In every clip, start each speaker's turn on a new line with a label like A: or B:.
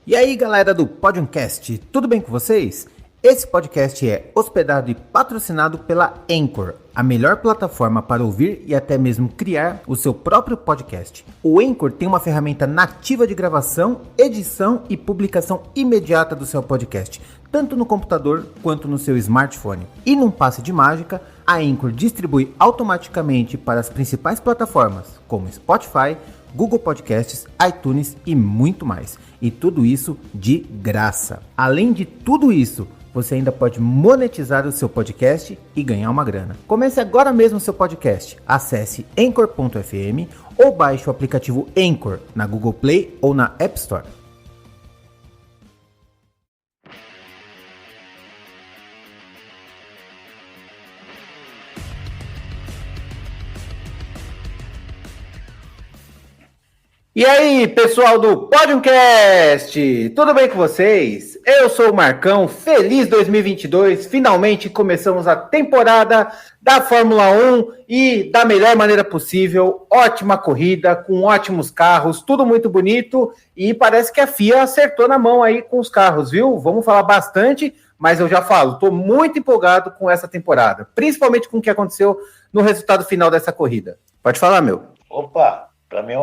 A: E aí, galera do Podiumcast, tudo bem com vocês? Esse podcast é hospedado e patrocinado pela Anchor, a melhor plataforma para ouvir e até mesmo criar o seu próprio podcast. O Anchor tem uma ferramenta nativa de gravação, edição e publicação imediata do seu podcast, tanto no computador quanto no seu smartphone. E num passe de mágica, a Anchor distribui automaticamente para as principais plataformas, como Spotify, Google Podcasts, iTunes e muito mais. E tudo isso de graça. Além de tudo isso, você ainda pode monetizar o seu podcast e ganhar uma grana. Comece agora mesmo o seu podcast. Acesse Anchor.fm ou baixe o aplicativo Anchor na Google Play ou na App Store. E aí, pessoal do Podiumcast, tudo bem com vocês? Eu sou o Marcão, feliz 2022, finalmente começamos a temporada da Fórmula 1 e da melhor maneira possível, ótima corrida, com ótimos carros, tudo muito bonito e parece que a FIA acertou na mão aí com os carros, viu? Vamos falar bastante, mas eu já falo, estou muito empolgado com essa temporada, principalmente com o que aconteceu no resultado final dessa corrida. Pode falar, meu.
B: Opa, para mim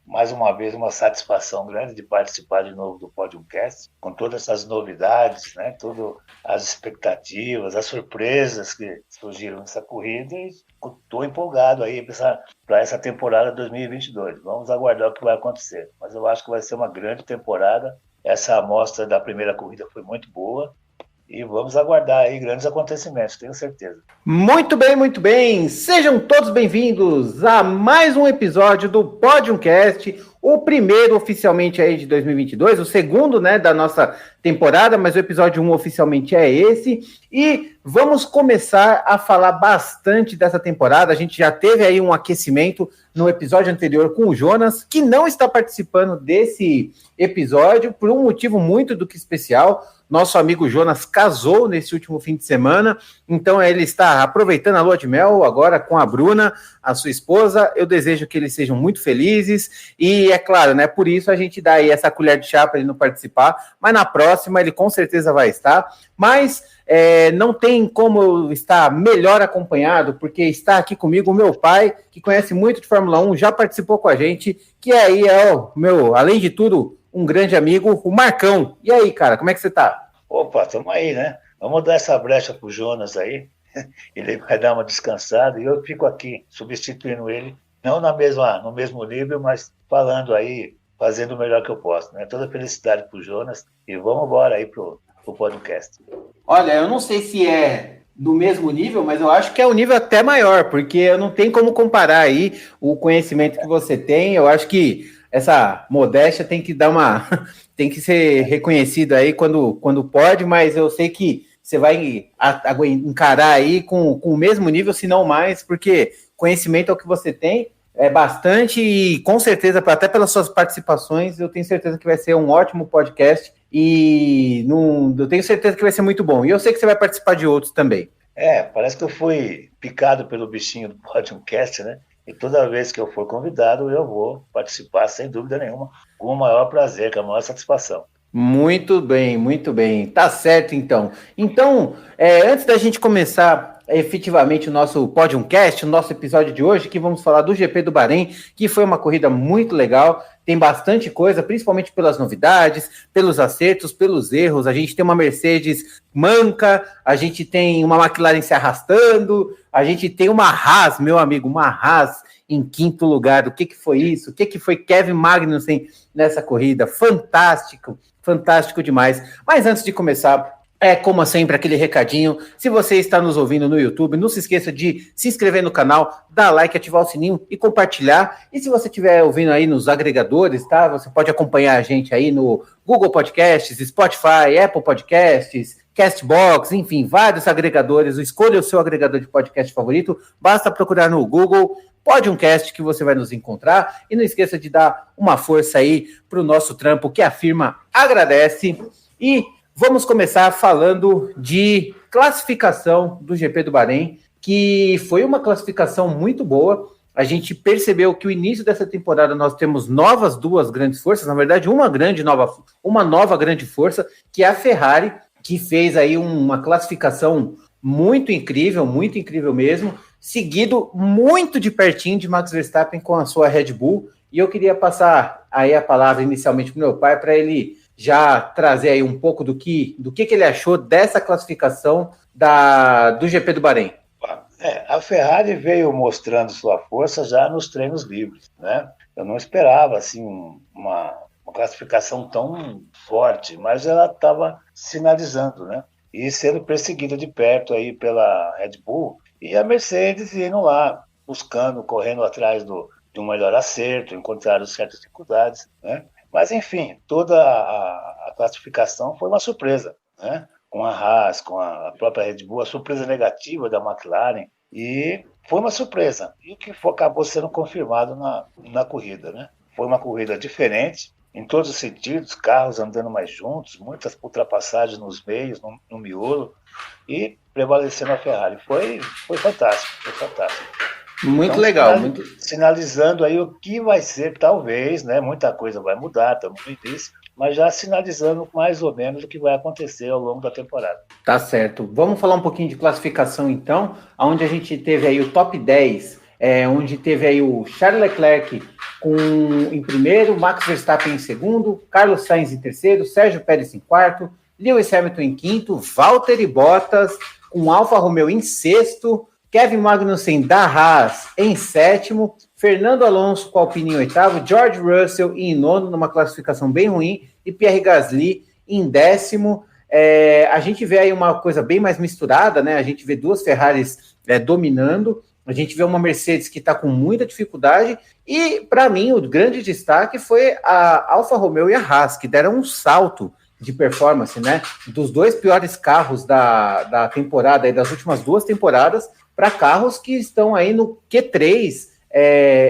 B: mais uma vez uma satisfação grande de participar de novo do Podiumcast, com todas essas novidades, né? Todas as expectativas, as surpresas que surgiram nessa corrida e estou empolgado aí para essa temporada 2022. Vamos aguardar o que vai acontecer, mas eu acho que vai ser uma grande temporada. Essa amostra da primeira corrida foi muito boa. E vamos aguardar aí grandes acontecimentos, tenho certeza.
A: Muito bem, muito bem. Sejam todos bem-vindos a mais um episódio do Podiumcast, o primeiro oficialmente aí de 2022, o segundo, né, da nossa temporada, mas o episódio 1 oficialmente é esse. E vamos começar a falar bastante dessa temporada. A gente já teve aí um aquecimento no episódio anterior com o Jonas, que não está participando desse episódio por um motivo muito do que especial. Nosso amigo Jonas casou nesse último fim de semana, então ele está aproveitando a lua de mel agora com a Bruna, a sua esposa. Eu desejo que eles sejam muito felizes e, é claro, né, por isso a gente dá aí essa colher de chá para ele não participar, mas na próxima ele com certeza vai estar. Mas não tem como eu estar melhor acompanhado, porque está aqui comigo o meu pai, que conhece muito de Fórmula 1, já participou com a gente, que aí é o meu, além de tudo, um grande amigo, o Marcão. E aí, cara, como é que você tá?
B: Opa, estamos aí, né? Vamos dar essa brecha pro Jonas aí. Ele vai dar uma descansada e eu fico aqui substituindo ele, não no mesmo nível, mas falando aí, fazendo o melhor que eu posso, né? Toda felicidade pro Jonas e vamos embora aí pro podcast.
A: Olha, eu não sei se é do mesmo nível, mas eu acho que é um nível até maior, porque não tem como comparar aí o conhecimento que você tem. Eu acho que essa modéstia tem que dar uma... tem que ser reconhecido aí quando pode, mas eu sei que você vai encarar aí com o mesmo nível, se não mais, porque conhecimento é o que você tem, é bastante, e com certeza, até pelas suas participações, eu tenho certeza que vai ser um ótimo podcast, e eu tenho certeza que vai ser muito bom. E eu sei que você vai participar de outros também.
B: Parece que eu fui picado pelo bichinho do Podiumcast, né? E toda vez que eu for convidado, eu vou participar, sem dúvida nenhuma, com o maior prazer, com a maior satisfação.
A: Muito bem, muito bem. Tá certo, então. Então, antes da gente começar efetivamente o nosso Podiumcast, o nosso episódio de hoje, que vamos falar do GP do Bahrein, que foi uma corrida muito legal, tem bastante coisa, principalmente pelas novidades, pelos acertos, pelos erros. A gente tem uma Mercedes manca, a gente tem uma McLaren se arrastando, a gente tem uma Haas, meu amigo, uma Haas em quinto lugar. O que foi isso? O que foi Kevin Magnussen nessa corrida? Fantástico, fantástico demais. Mas antes de começar, como sempre, aquele recadinho. Se você está nos ouvindo no YouTube, não se esqueça de se inscrever no canal, dar like, ativar o sininho e compartilhar. E se você estiver ouvindo aí nos agregadores, tá? Você pode acompanhar a gente aí no Google Podcasts, Spotify, Apple Podcasts, Castbox, enfim, vários agregadores. Escolha o seu agregador de podcast favorito. Basta procurar no Google Podiumcast que você vai nos encontrar. E não esqueça de dar uma força aí para o nosso trampo, que a firma agradece. E vamos começar falando de classificação do GP do Bahrein, que foi uma classificação muito boa. a gente percebeu que o início dessa temporada nós temos duas grandes forças, na verdade uma nova grande força, que é a Ferrari, que fez aí uma classificação muito incrível mesmo, seguido muito de pertinho de Max Verstappen com a sua Red Bull. E eu queria passar aí a palavra inicialmente para o meu pai, para ele já trazer aí um pouco do que ele achou dessa classificação do GP do Bahrein.
B: A Ferrari veio mostrando sua força já nos treinos livres, né? Eu não esperava assim uma classificação tão forte, mas ela estava sinalizando, né? E sendo perseguida de perto aí pela Red Bull e a Mercedes indo lá buscando, correndo atrás de um melhor acerto, encontraram certas dificuldades, né? Mas enfim, toda a classificação foi uma surpresa, né? Com a Haas, com a própria Red Bull, a surpresa negativa da McLaren, e foi uma surpresa, e que acabou sendo confirmado na corrida, né? Foi uma corrida diferente, em todos os sentidos, carros andando mais juntos, muitas ultrapassagens nos meios, no miolo, e prevalecendo a Ferrari. Foi fantástico, foi fantástico.
A: Muito então, legal.
B: Sinalizando aí o que vai ser, talvez, né? Muita coisa vai mudar, estamos no início, mas já sinalizando mais ou menos o que vai acontecer ao longo da temporada.
A: Tá certo. Vamos falar um pouquinho de classificação, então, onde a gente teve aí o top 10, onde teve aí o Charles Leclerc em primeiro, Max Verstappen em segundo, Carlos Sainz em terceiro, Sérgio Pérez em quarto, Lewis Hamilton em quinto, Valtteri Bottas com Alfa Romeo em sexto, Kevin Magnussen da Haas em sétimo, Fernando Alonso com a Alpine em oitavo, George Russell em nono, numa classificação bem ruim, e Pierre Gasly em décimo. A gente vê aí uma coisa bem mais misturada, né? A gente vê duas Ferraris dominando, a gente vê uma Mercedes que está com muita dificuldade, e para mim o grande destaque foi a Alfa Romeo e a Haas, que deram um salto de performance, né? Dos dois piores carros da temporada, das últimas duas temporadas, para carros que estão aí no Q3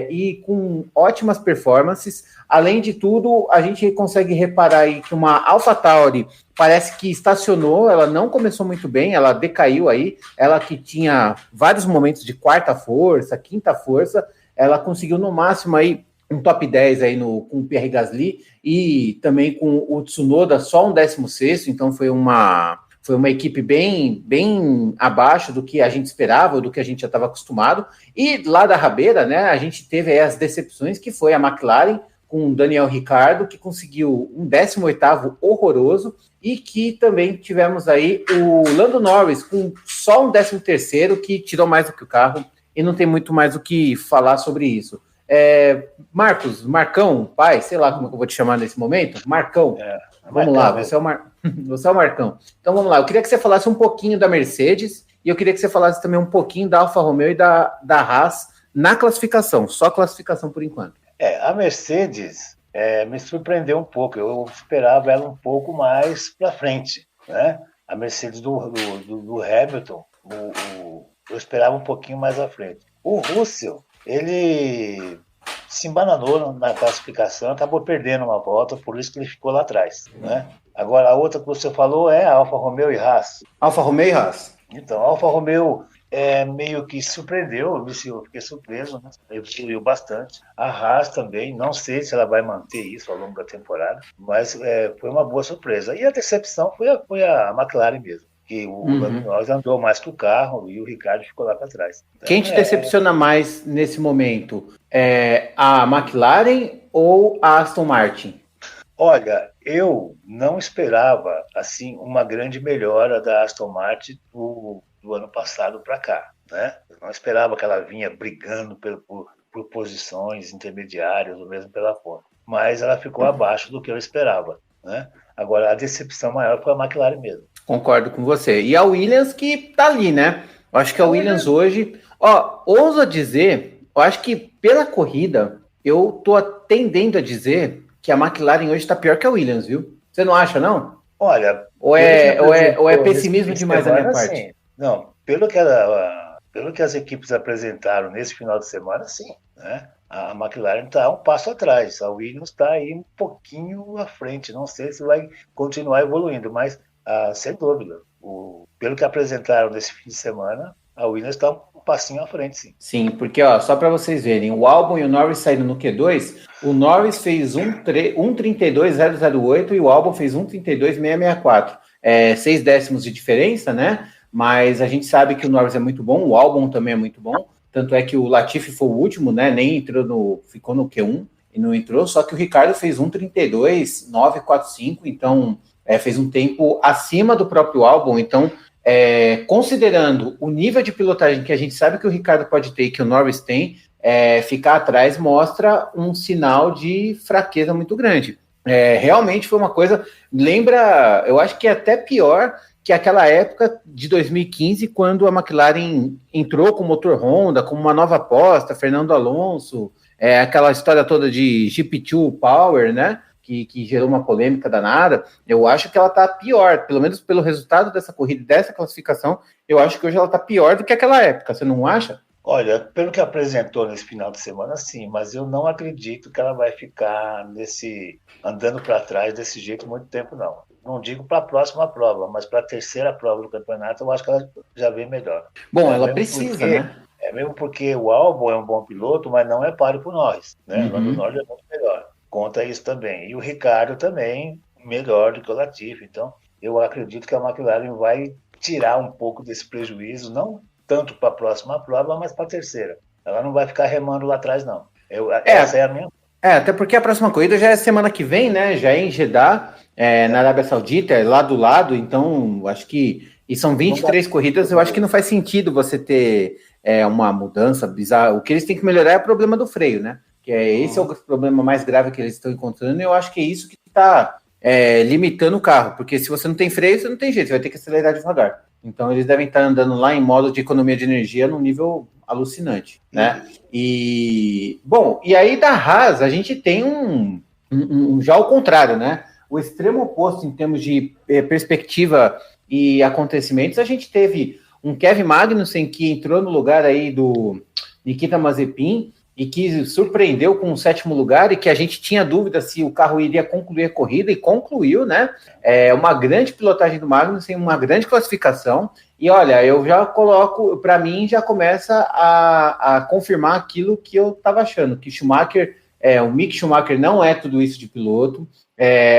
A: e com ótimas performances. Além de tudo, a gente consegue reparar aí que uma AlphaTauri parece que estacionou, ela não começou muito bem, ela decaiu aí, ela que tinha vários momentos de quarta força, quinta força, ela conseguiu no máximo aí um top 10 aí com o Pierre Gasly e também com o Tsunoda só um 16º, então foi uma equipe bem abaixo do que a gente esperava, do que a gente já estava acostumado. E lá da rabeira, né, a gente teve aí as decepções, que foi a McLaren, com o Daniel Ricciardo, que conseguiu um 18º horroroso, e que também tivemos aí o Lando Norris, com só um 13º, que tirou mais do que o carro, e não tem muito mais o que falar sobre isso. Marcão, pai, sei lá como é que eu vou te chamar nesse momento, Marcão, vamos lá, você é o Marcão. Então vamos lá, eu queria que você falasse um pouquinho da Mercedes, e eu queria que você falasse também um pouquinho da Alfa Romeo e da Haas na classificação, só classificação por enquanto.
B: A Mercedes me surpreendeu um pouco, eu esperava ela um pouco mais para frente, né? A Mercedes do Hamilton, eu esperava um pouquinho mais à frente. O Russell, ele se embananou na classificação, acabou perdendo uma volta, por isso que ele ficou lá atrás, né? Agora, a outra que você falou é a Alfa Romeo e Haas.
A: Alfa Romeo e Haas.
B: Então, a Alfa Romeo meio que surpreendeu, eu fiquei surpreso, né? Evoluiu bastante. A Haas também, não sei se ela vai manter isso ao longo da temporada, mas foi uma boa surpresa. E a decepção foi a McLaren mesmo, que o Lando Norris andou mais que o carro e o Ricciardo ficou lá para trás. Então,
A: quem te decepciona mais nesse momento? A McLaren ou a Aston Martin?
B: Olha, eu não esperava assim uma grande melhora da Aston Martin do ano passado para cá, né? Eu não esperava que ela vinha brigando por posições intermediárias ou mesmo pela ponta, mas ela ficou abaixo do que eu esperava, né? Agora, a decepção maior foi a McLaren mesmo.
A: Concordo com você. E a Williams que tá ali, né? Eu acho que a Williams hoje, ouso dizer, eu acho que pela corrida, eu tô tendendo a dizer que a McLaren hoje está pior que a Williams, viu? Você não acha, não?
B: Olha,
A: ou é pessimismo demais da minha parte?
B: Sim. Não, pelo que as equipes apresentaram nesse final de semana, sim, né? A McLaren está um passo atrás, a Williams está aí um pouquinho à frente, não sei se vai continuar evoluindo, mas sem dúvida, pelo que apresentaram nesse fim de semana, a Williams está um passinho à frente, sim.
A: Sim, porque, ó, só para vocês verem, o Albon e o Norris saíram no Q2, o Norris fez 1:32.008 e o Albon fez 1:32.664. 6 décimos de diferença, né? Mas a gente sabe que o Norris é muito bom, o Albon também é muito bom, tanto é que o Latifi foi o último, né? Nem entrou ficou no Q1 e não entrou, só que o Ricardo fez 1:32.945, então fez um tempo acima do próprio Albon, então considerando o nível de pilotagem que a gente sabe que o Ricardo pode ter e que o Norris tem, ficar atrás mostra um sinal de fraqueza muito grande. Realmente foi uma coisa, lembra, eu acho que é até pior que aquela época de 2015, quando a McLaren entrou com o motor Honda, com uma nova aposta, Fernando Alonso, aquela história toda de GP2 Power, né? Que gerou uma polêmica danada. Eu acho que ela está pior, pelo menos pelo resultado dessa corrida, dessa classificação, eu acho que hoje ela está pior do que aquela época, você não acha?
B: Olha, pelo que apresentou nesse final de semana, sim, mas eu não acredito que ela vai ficar andando para trás desse jeito muito tempo, não. Não digo para a próxima prova, mas para a terceira prova do campeonato, eu acho que ela já vem melhor.
A: Bom, ela precisa, né?
B: Mesmo porque o Albon é um bom piloto, mas não é páreo para o Norris, né? O Lando Norris é muito melhor. Conta isso também. E o Ricardo também melhor do que o Latifi. Então, eu acredito que a McLaren vai tirar um pouco desse prejuízo, não tanto para a próxima prova, mas para a terceira. Ela não vai ficar remando lá atrás, não. Essa é a minha.
A: Até porque a próxima corrida já é semana que vem, né? Já é em Jeddah, na Arábia Saudita, é lá do lado, então acho que. E são 23 corridas, eu acho que não faz sentido você ter uma mudança bizarra. O que eles têm que melhorar é o problema do freio, né? Esse é o problema mais grave que eles estão encontrando, e eu acho que é isso que está limitando o carro, porque se você não tem freio, você não tem jeito, você vai ter que acelerar devagar. Então eles devem estar andando lá em modo de economia de energia num nível alucinante, né? E aí da Haas a gente tem já o contrário, né? O extremo oposto em termos de perspectiva e acontecimentos. A gente teve um Kevin Magnussen que entrou no lugar aí do Nikita Mazepin e que surpreendeu com o 7º lugar, e que a gente tinha dúvida se o carro iria concluir a corrida, e concluiu, né? Uma grande pilotagem do Magnussen, uma grande classificação, e olha, eu já coloco, para mim, já começa a confirmar aquilo que eu estava achando, que o Mick Schumacher não é tudo isso de piloto.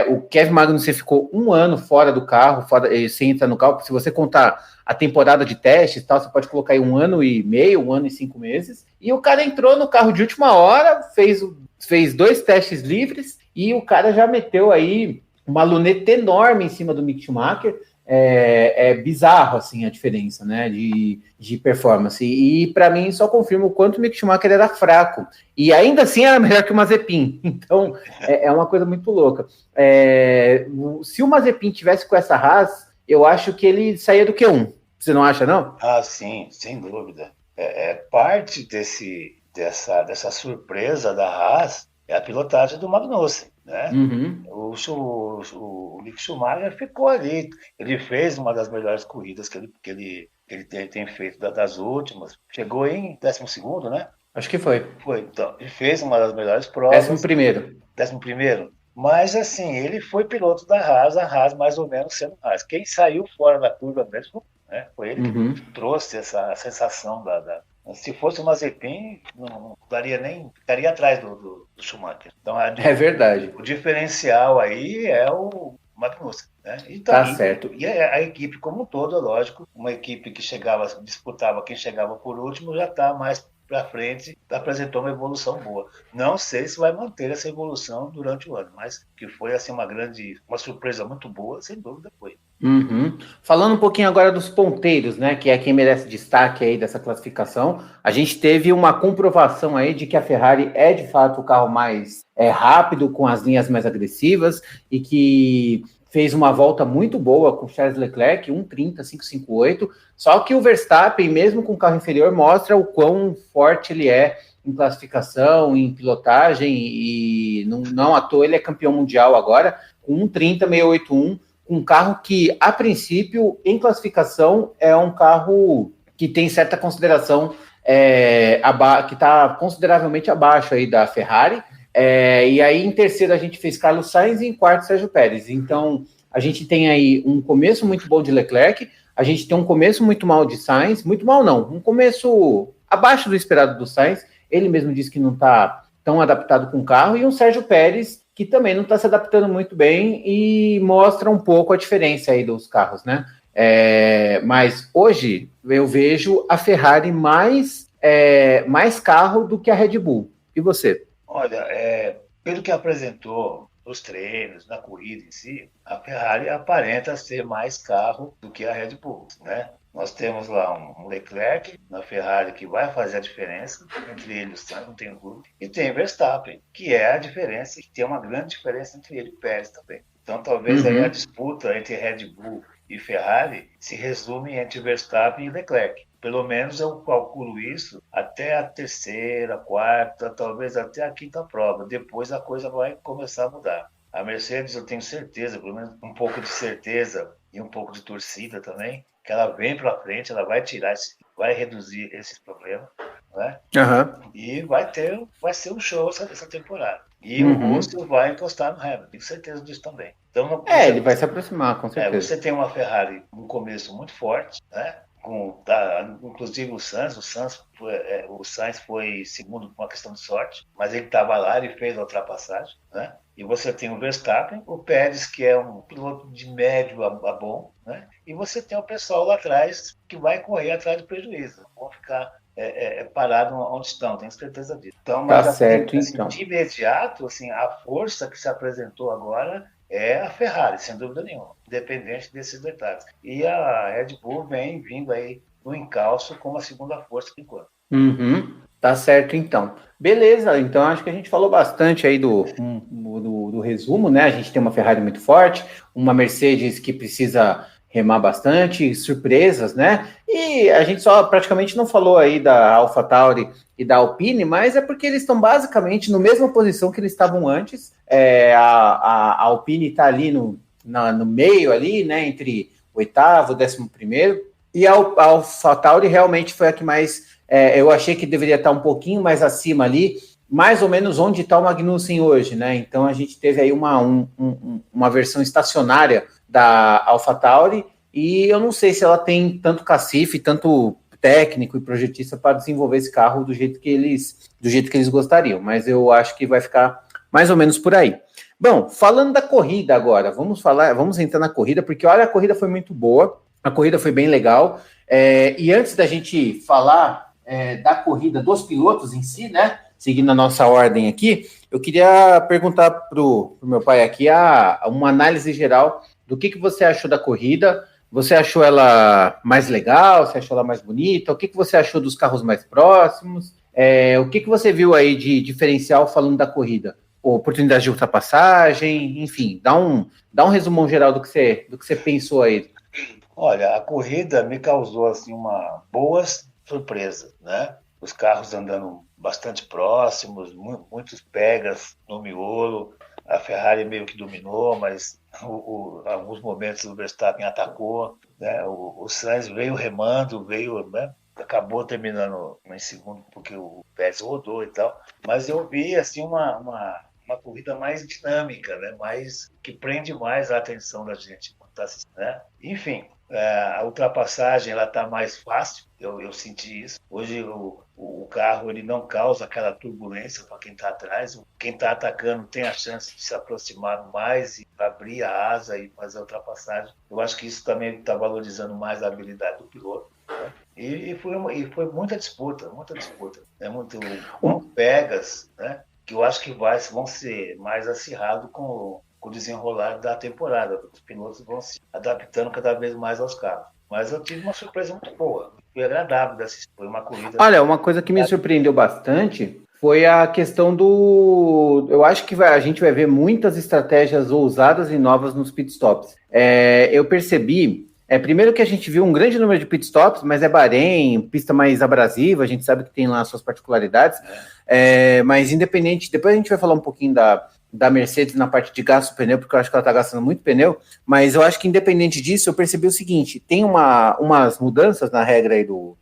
A: O Kevin Magnussen ficou 1 ano fora do carro, sem entrar no carro. Se você contar a temporada de testes, tal, você pode colocar aí 1 ano e meio, 1 ano e 5 meses. E o cara entrou no carro de última hora, fez 2 testes livres, e o cara já meteu aí uma luneta enorme em cima do Mick Schumacher. É bizarro, assim, a diferença, né, de performance. E para mim só confirma o quanto o Mick Schumacher era fraco. E ainda assim era melhor que o Mazepin. Então é uma coisa muito louca. Se o Mazepin tivesse com essa Haas, eu acho que ele saía do Q1. Você não acha, não?
B: Ah, sim, sem dúvida. Parte dessa surpresa da Haas é a pilotagem do Magnussen, né? O Mick Schumacher ficou ali. Ele fez uma das melhores corridas que ele tem feito das últimas. Chegou em 12º, né?
A: Acho que foi.
B: Então, ele fez uma das melhores provas.
A: 11º.
B: 11º. Mas, assim, ele foi piloto da Haas, a Haas mais ou menos sendo Haas. Quem saiu fora da curva mesmo, né, foi ele que trouxe essa sensação se fosse o Mazepin, não ficaria atrás do Schumacher. Então,
A: é verdade.
B: O diferencial aí é o Magnussen, né?
A: Tá certo.
B: E a equipe como um todo, lógico, uma equipe que disputava quem chegava por último, já está mais para frente, apresentou uma evolução boa. Não sei se vai manter essa evolução durante o ano, mas que foi assim uma surpresa muito boa, sem dúvida foi.
A: Falando um pouquinho agora dos ponteiros, né, que é quem merece destaque aí dessa classificação, a gente teve uma comprovação aí de que a Ferrari é de fato o carro mais rápido, com as linhas mais agressivas, e que fez uma volta muito boa com Charles Leclerc, 1:30.558, só que o Verstappen, mesmo com o carro inferior, mostra o quão forte ele é em classificação, em pilotagem, e não à toa ele é campeão mundial agora, com 1:30.681, um carro que, a princípio, em classificação, é um carro que tem certa consideração, que está consideravelmente abaixo aí da Ferrari. E aí, em terceiro, a gente fez Carlos Sainz e em quarto, Sérgio Pérez. Então, a gente tem aí um começo muito bom de Leclerc, A gente tem um começo muito mal de Sainz, muito mal não, um começo abaixo do esperado do Sainz, ele mesmo disse que não está tão adaptado com o carro, e um Sérgio Pérez que também não está se adaptando muito bem e mostra um pouco a diferença aí dos carros, né? Mas hoje eu vejo a Ferrari mais carro do que a Red Bull. E você?
B: Olha, pelo que apresentou nos treinos, na corrida em si, a Ferrari aparenta ser mais carro do que a Red Bull, né? Nós temos lá um Leclerc na Ferrari que vai fazer a diferença entre ele e o Sainz, não tem dúvida. E tem Verstappen, que é a diferença, que tem uma grande diferença entre ele e o Pérez também. Então talvez aí a disputa entre Red Bull e Ferrari se resume entre Verstappen e Leclerc. Pelo menos eu calculo isso até a terceira, quarta, talvez até a quinta prova. Depois a coisa vai começar a mudar. A Mercedes, eu tenho certeza, pelo menos um pouco de certeza e um pouco de torcida também, que ela vem para frente, ela vai vai reduzir esses problemas, né? E vai ser um show essa temporada. E o Russell vai encostar no Hamilton, tenho certeza disso também. Então,
A: ele vai se aproximar, com certeza.
B: Você tem uma Ferrari no começo muito forte, né? Inclusive o Sainz foi segundo por uma questão de sorte, mas ele estava lá, ele fez a ultrapassagem, né? E você tem o Verstappen, o Pérez, que é um piloto de médio a bom, né? E você tem o pessoal lá atrás que vai correr atrás do prejuízo, vão ficar parado onde estão, tenho certeza disso. Então, mas
A: tá certo,
B: então. De imediato, assim, a força que se apresentou agora é a Ferrari, sem dúvida nenhuma, independente desses detalhes. E a Red Bull vem vindo aí no encalço como a segunda força por enquanto.
A: Tá certo, então. Beleza, então acho que a gente falou bastante aí do resumo, né? A gente tem uma Ferrari muito forte, uma Mercedes que precisa remar bastante, surpresas, né? E a gente só praticamente não falou aí da AlphaTauri e da Alpine, mas é porque eles estão basicamente na mesma posição que eles estavam antes. A Alpine está ali no meio ali, né? Entre o oitavo e o 11º, e a AlphaTauri realmente foi a que mais eu achei que deveria estar um pouquinho mais acima ali, mais ou menos onde está o Magnussen hoje, né? Então a gente teve aí uma versão estacionária da AlphaTauri, e eu não sei se ela tem tanto cacife, tanto técnico e projetista para desenvolver esse carro do jeito que eles gostariam, mas eu acho que vai ficar mais ou menos por aí. Bom, falando da corrida agora, vamos entrar na corrida, porque olha, a corrida foi muito boa, a corrida foi bem legal, e antes da gente falar da corrida dos pilotos em si, né, seguindo a nossa ordem aqui, eu queria perguntar para o meu pai aqui uma análise geral do que você achou da corrida. Você achou ela mais legal? Você achou ela mais bonita? O que você achou dos carros mais próximos? O que você viu aí de diferencial falando da corrida? Oportunidade de ultrapassagem, enfim, dá um resumão geral do que você pensou aí.
B: Olha, a corrida me causou assim uma boa surpresa, né? Os carros andando bastante próximos, muitos pegas no miolo. A Ferrari meio que dominou, mas alguns momentos o Verstappen atacou, né? O Sainz veio remando, né? Acabou terminando em segundo porque o Pérez rodou e tal. Mas eu vi assim uma corrida mais dinâmica, né? Que prende mais a atenção da gente, né? Enfim, a ultrapassagem ela está mais fácil, eu senti isso. Hoje o carro ele não causa aquela turbulência para quem está atrás. Quem está atacando tem a chance de se aproximar mais e abrir a asa e fazer a ultrapassagem. Eu acho que isso também está valorizando mais a habilidade do piloto, né? E foi muita disputa, né? Muito pegas, né? Que eu acho que vão ser mais acirrados com o desenrolar da temporada. Os pilotos vão se adaptando cada vez mais aos carros. Mas eu tive uma surpresa muito boa. Foi agradável de assistir. Foi uma corrida...
A: Olha, uma coisa que me surpreendeu bastante foi a questão do... Eu acho que a gente vai ver muitas estratégias ousadas e novas nos pitstops. Eu percebi... primeiro que a gente viu um grande número de pitstops, mas é Bahrein, pista mais abrasiva, a gente sabe que tem lá as suas particularidades. Mas independente... Depois a gente vai falar um pouquinho da Mercedes na parte de gasto do pneu, porque eu acho que ela está gastando muito pneu, mas eu acho que independente disso, eu percebi o seguinte, tem umas mudanças na regra aí do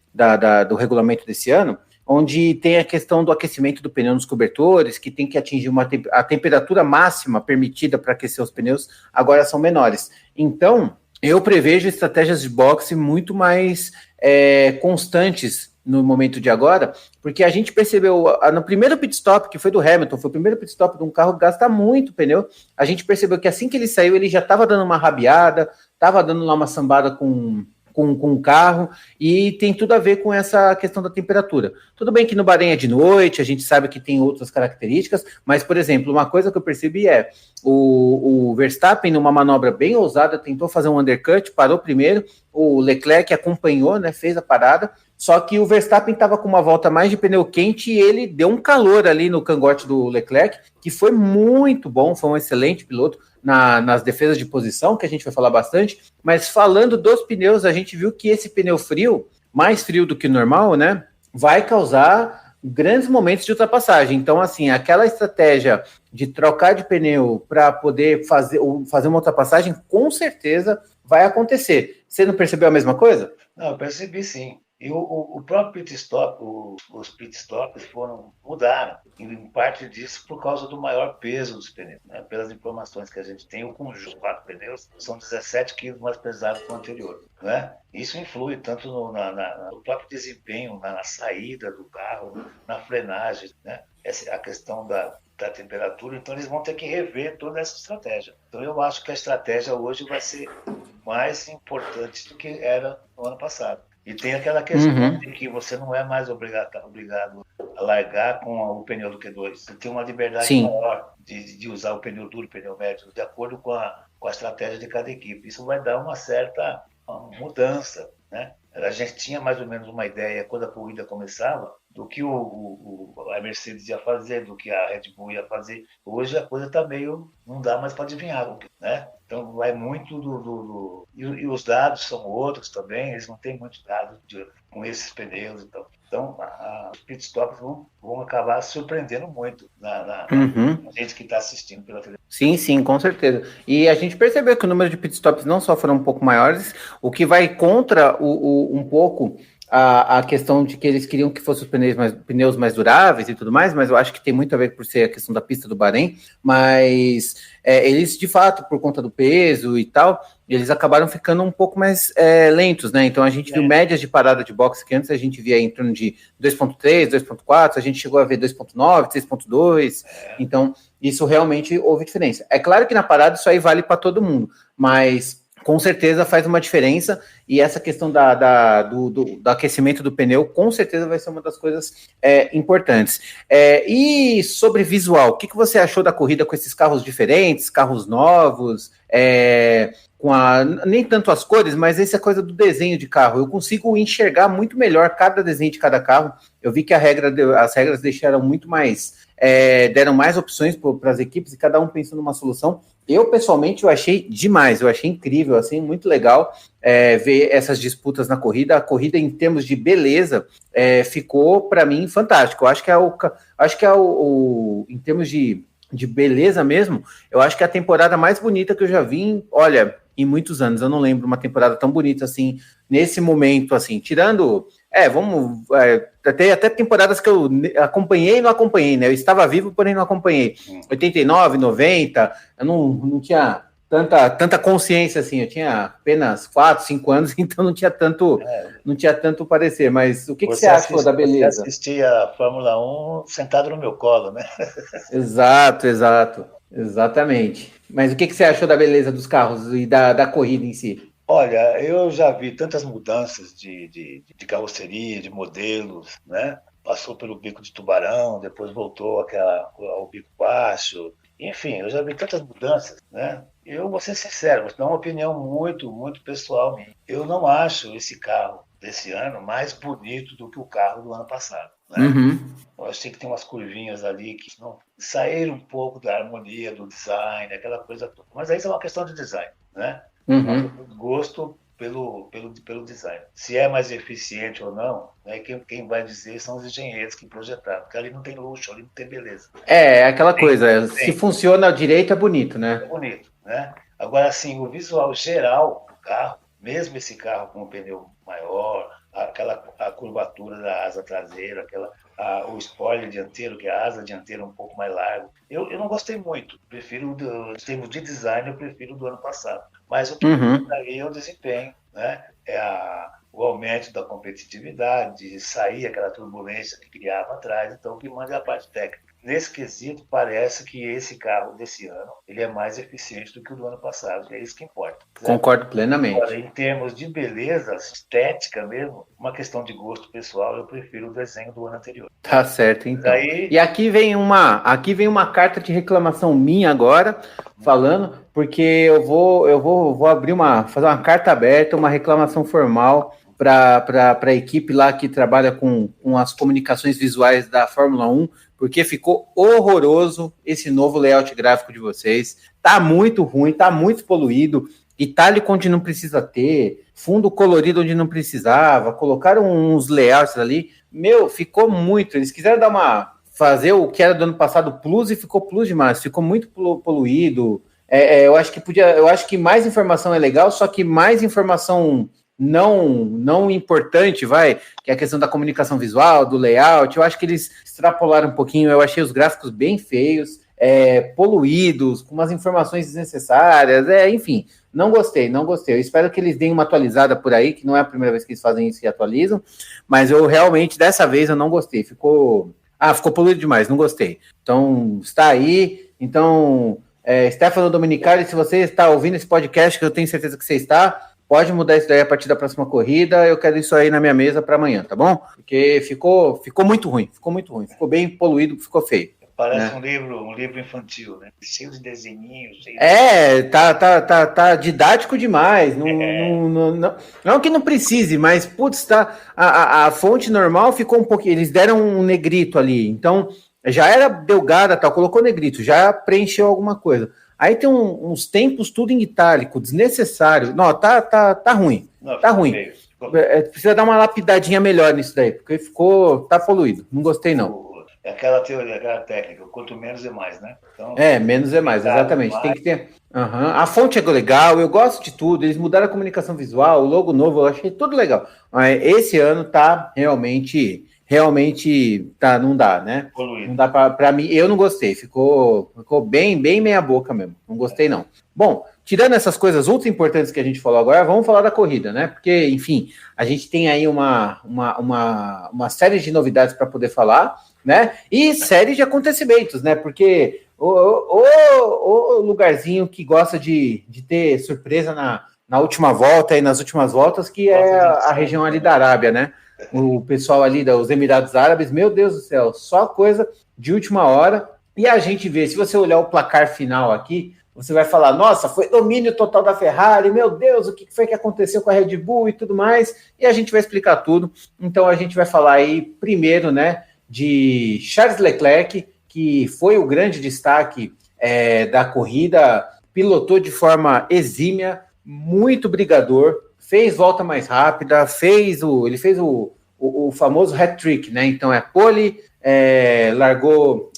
A: regulamento desse ano, onde tem a questão do aquecimento do pneu nos cobertores, que tem que atingir a temperatura máxima permitida para aquecer os pneus, agora são menores. Então, Eu prevejo estratégias de boxe muito mais constantes no momento de agora, porque a gente percebeu no primeiro pit stop, que foi do Hamilton, foi o primeiro pit stop de um carro que gasta muito pneu, a gente percebeu que assim que ele saiu, ele já estava dando uma rabiada, estava dando lá uma sambada com o carro, e tem tudo a ver com essa questão da temperatura. Tudo bem que no Bahrein é de noite, a gente sabe que tem outras características, mas, por exemplo, uma coisa que eu percebi é o Verstappen, numa manobra bem ousada, tentou fazer um undercut, parou primeiro, o Leclerc acompanhou, né, fez a parada, só que o Verstappen estava com uma volta mais de pneu quente e ele deu um calor ali no cangote do Leclerc, que foi muito bom, foi um excelente piloto nas defesas de posição, que a gente vai falar bastante, mas falando dos pneus, a gente viu que esse pneu frio, mais frio do que normal, né, vai causar grandes momentos de ultrapassagem. Então, assim, aquela estratégia de trocar de pneu para poder fazer uma ultrapassagem, com certeza vai acontecer. Você não percebeu a mesma coisa?
B: Não, eu percebi sim. E o próprio pit stop, os pit stops mudaram, em parte disso por causa do maior peso dos pneus. Né? Pelas informações que a gente tem, o conjunto de 4 pneus são 17 quilos mais pesados que o anterior. Né? Isso influi tanto no próprio desempenho, na saída do carro, na frenagem, né? A questão da temperatura, então eles vão ter que rever toda essa estratégia. Então eu acho que a estratégia hoje vai ser mais importante do que era no ano passado. E tem aquela questão de que você não é mais obrigado a largar com o pneu do Q2. Você tem uma liberdade maior de usar o pneu duro, o pneu médio, de acordo com a estratégia de cada equipe. Isso vai dar uma certa mudança, né? A gente tinha mais ou menos uma ideia, quando a corrida começava, do que a Mercedes ia fazer, do que a Red Bull ia fazer. Hoje a coisa está meio... não dá mais para adivinhar, né? Então vai muito e os dados são outros também, eles não têm muitos dados com esses pneus. Então os pitstops vão acabar surpreendendo muito na gente que está assistindo pela televisão.
A: Sim, com certeza. E a gente percebeu que o número de pitstops não só foram um pouco maiores, o que vai contra um pouco a questão de que eles queriam que fossem os pneus mais duráveis e tudo mais, mas eu acho que tem muito a ver por ser a questão da pista do Bahrein, mas eles, de fato, por conta do peso e tal, eles acabaram ficando um pouco mais lentos, né? Então a gente viu médias de parada de boxe que antes a gente via em torno de 2.3, 2.4, a gente chegou a ver 2.9, 3.2, então isso realmente houve diferença. É claro que na parada isso aí vale para todo mundo, mas com certeza faz uma diferença, e essa questão do aquecimento do pneu, com certeza vai ser uma das coisas importantes. E sobre visual, o que você achou da corrida com esses carros diferentes, carros novos, nem tanto as cores, mas essa coisa do desenho de carro? Eu consigo enxergar muito melhor cada desenho de cada carro. Eu vi que as regras deixaram muito mais... deram mais opções para as equipes e cada um pensando numa solução. Eu, pessoalmente, eu achei demais, eu achei incrível, assim, muito legal ver essas disputas na corrida. A corrida, em termos de beleza, ficou, para mim, fantástico. Eu acho que em termos de beleza mesmo, eu acho que é a temporada mais bonita que eu já vi, em muitos anos. Eu não lembro uma temporada tão bonita, assim, nesse momento, assim, tirando... até temporadas que eu acompanhei e não acompanhei, né? Eu estava vivo, porém não acompanhei. 89, 90, eu não tinha tanta consciência assim, eu tinha apenas 4, 5 anos, então não tinha tanto parecer, mas o que você achou da beleza?
B: Você assistia a Fórmula 1 sentado no meu colo, né?
A: Exatamente. Mas o que você achou da beleza dos carros e da corrida em si?
B: Olha, eu já vi tantas mudanças de carroceria, de modelos, né? Passou pelo bico de tubarão, depois voltou ao bico baixo. Enfim, eu já vi tantas mudanças, né? Eu vou ser sincero, vou dar uma opinião muito, muito pessoal minha. Eu não acho esse carro desse ano mais bonito do que o carro do ano passado, né? Eu achei que tem umas curvinhas ali que não saíram um pouco da harmonia do design, aquela coisa toda. Mas aí isso é uma questão de design, né? Gosto pelo design. Se é mais eficiente ou não, né, quem vai dizer são os engenheiros que projetaram, porque ali não tem luxo, ali não tem beleza.
A: Aquela coisa, se funciona direito é bonito, né?
B: É bonito, né? Agora, assim, o visual geral do carro, mesmo esse carro com um pneu maior, a curvatura da asa traseira, o spoiler dianteiro, que é a asa dianteira um pouco mais larga. Eu não gostei muito, prefiro, em termos de design, eu prefiro do ano passado. Mas o que aí é o desempenho, né? O aumento da competitividade, sair aquela turbulência que criava atrás, então o que manda é a parte técnica. Nesse quesito, parece que esse carro desse ano ele é mais eficiente do que o do ano passado, é isso que importa.
A: Concordo plenamente.
B: Agora, em termos de beleza, estética mesmo, uma questão de gosto pessoal, eu prefiro o desenho do ano anterior.
A: Tá certo, então. E aqui vem uma carta de reclamação minha agora, falando, porque eu vou fazer uma carta aberta, uma reclamação formal para a equipe lá que trabalha com as comunicações visuais da Fórmula 1, porque ficou horroroso esse novo layout gráfico de vocês. Tá muito ruim, tá muito poluído, itálico onde não precisa ter, fundo colorido onde não precisava, colocaram uns layouts ali. Meu, ficou muito. Eles quiseram fazer o que era do ano passado plus e ficou plus demais, ficou muito poluído. Eu acho que mais informação é legal, só que mais informação não importante, que é a questão da comunicação visual, do layout, eu acho que eles extrapolaram um pouquinho, eu achei os gráficos bem feios, poluídos, com umas informações desnecessárias, enfim, não gostei, eu espero que eles deem uma atualizada por aí, que não é a primeira vez que eles fazem isso e atualizam, mas eu realmente, dessa vez, eu não gostei, ficou poluído demais, não gostei, então, está aí, então, Stefano Domenicali, se você está ouvindo esse podcast, que eu tenho certeza que você está, pode mudar isso daí a partir da próxima corrida. Eu quero isso aí na minha mesa para amanhã, tá bom? Porque ficou muito ruim. Ficou bem poluído, ficou feio.
B: Parece um livro infantil, né? Cheio de desenhinhos.
A: Tá didático demais. Não que não precise, mas, putz, a fonte normal ficou um pouquinho. Eles deram um negrito ali, então já era delgada, tal, colocou negrito, já preencheu alguma coisa. Aí tem uns tempos tudo em itálico, desnecessário. Não, tá ruim. Tá ruim. Precisa dar uma lapidadinha melhor nisso daí, porque tá poluído. Não gostei, não.
B: É aquela teoria, aquela técnica, quanto menos é mais, né? Então,
A: menos é mais, exatamente. Mais. Tem que ter. A fonte é legal, eu gosto de tudo. Eles mudaram a comunicação visual, o logo novo, eu achei tudo legal. Mas esse ano tá realmente não dá, né? Poluído. Não dá para mim, eu não gostei, ficou bem meia boca mesmo, não gostei não. Bom, tirando essas coisas ultra importantes que a gente falou agora, vamos falar da corrida, né? Porque, enfim, a gente tem aí uma série de novidades para poder falar, né? E série de acontecimentos, né? Porque o lugarzinho que gosta de ter surpresa na última volta e nas últimas voltas, que é a região ali da Arábia, né? O pessoal ali dos Emirados Árabes, meu Deus do céu, só coisa de última hora. E a gente vê, se você olhar o placar final aqui, você vai falar, nossa, foi domínio total da Ferrari, meu Deus, o que foi que aconteceu com a Red Bull e tudo mais, e a gente vai explicar tudo. Então a gente vai falar aí primeiro, né, de Charles Leclerc, que foi o grande destaque da corrida, pilotou de forma exímia, muito brigador, fez volta mais rápida, ele fez o famoso hat-trick, né? Então pole, largou,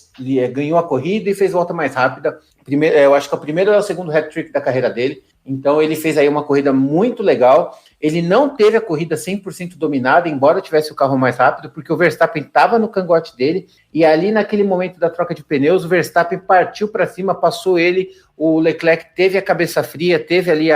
A: ganhou a corrida e fez volta mais rápida. Eu acho que o primeiro é o segundo hat-trick da carreira dele. Então ele fez aí uma corrida muito legal. Ele não teve a corrida 100% dominada, embora tivesse o carro mais rápido, porque o Verstappen estava no cangote dele, e ali naquele momento da troca de pneus, o Verstappen partiu para cima, passou ele, o Leclerc teve a cabeça fria, teve ali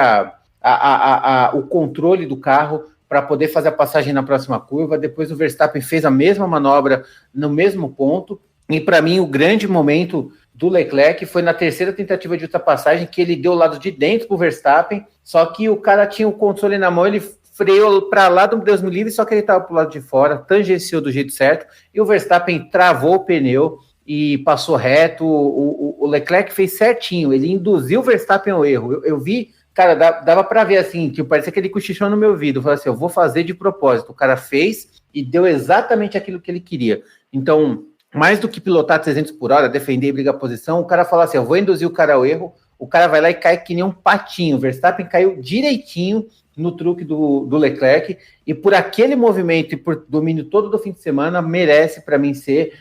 A: o controle do carro para poder fazer a passagem na próxima curva. Depois o Verstappen fez a mesma manobra no mesmo ponto, e para mim o grande momento do Leclerc foi na terceira tentativa de ultrapassagem, que ele deu o lado de dentro para o Verstappen, só que o cara tinha o controle na mão, ele freou para lá do Deus me livre, só que ele estava para o lado de fora, tangenciou do jeito certo, e o Verstappen travou o pneu e passou reto. O Leclerc fez certinho, ele induziu o Verstappen ao erro. Eu vi, cara, dava para ver assim, que parecia que ele cochichou no meu ouvido, falou assim, eu vou fazer de propósito. O cara fez e deu exatamente aquilo que ele queria. Então, mais do que pilotar 300 por hora, defender e brigar a posição, o cara fala assim, eu vou induzir o cara ao erro, o cara vai lá e cai que nem um patinho. O Verstappen caiu direitinho no truque do Leclerc, e por aquele movimento e por domínio todo do fim de semana, merece para mim ser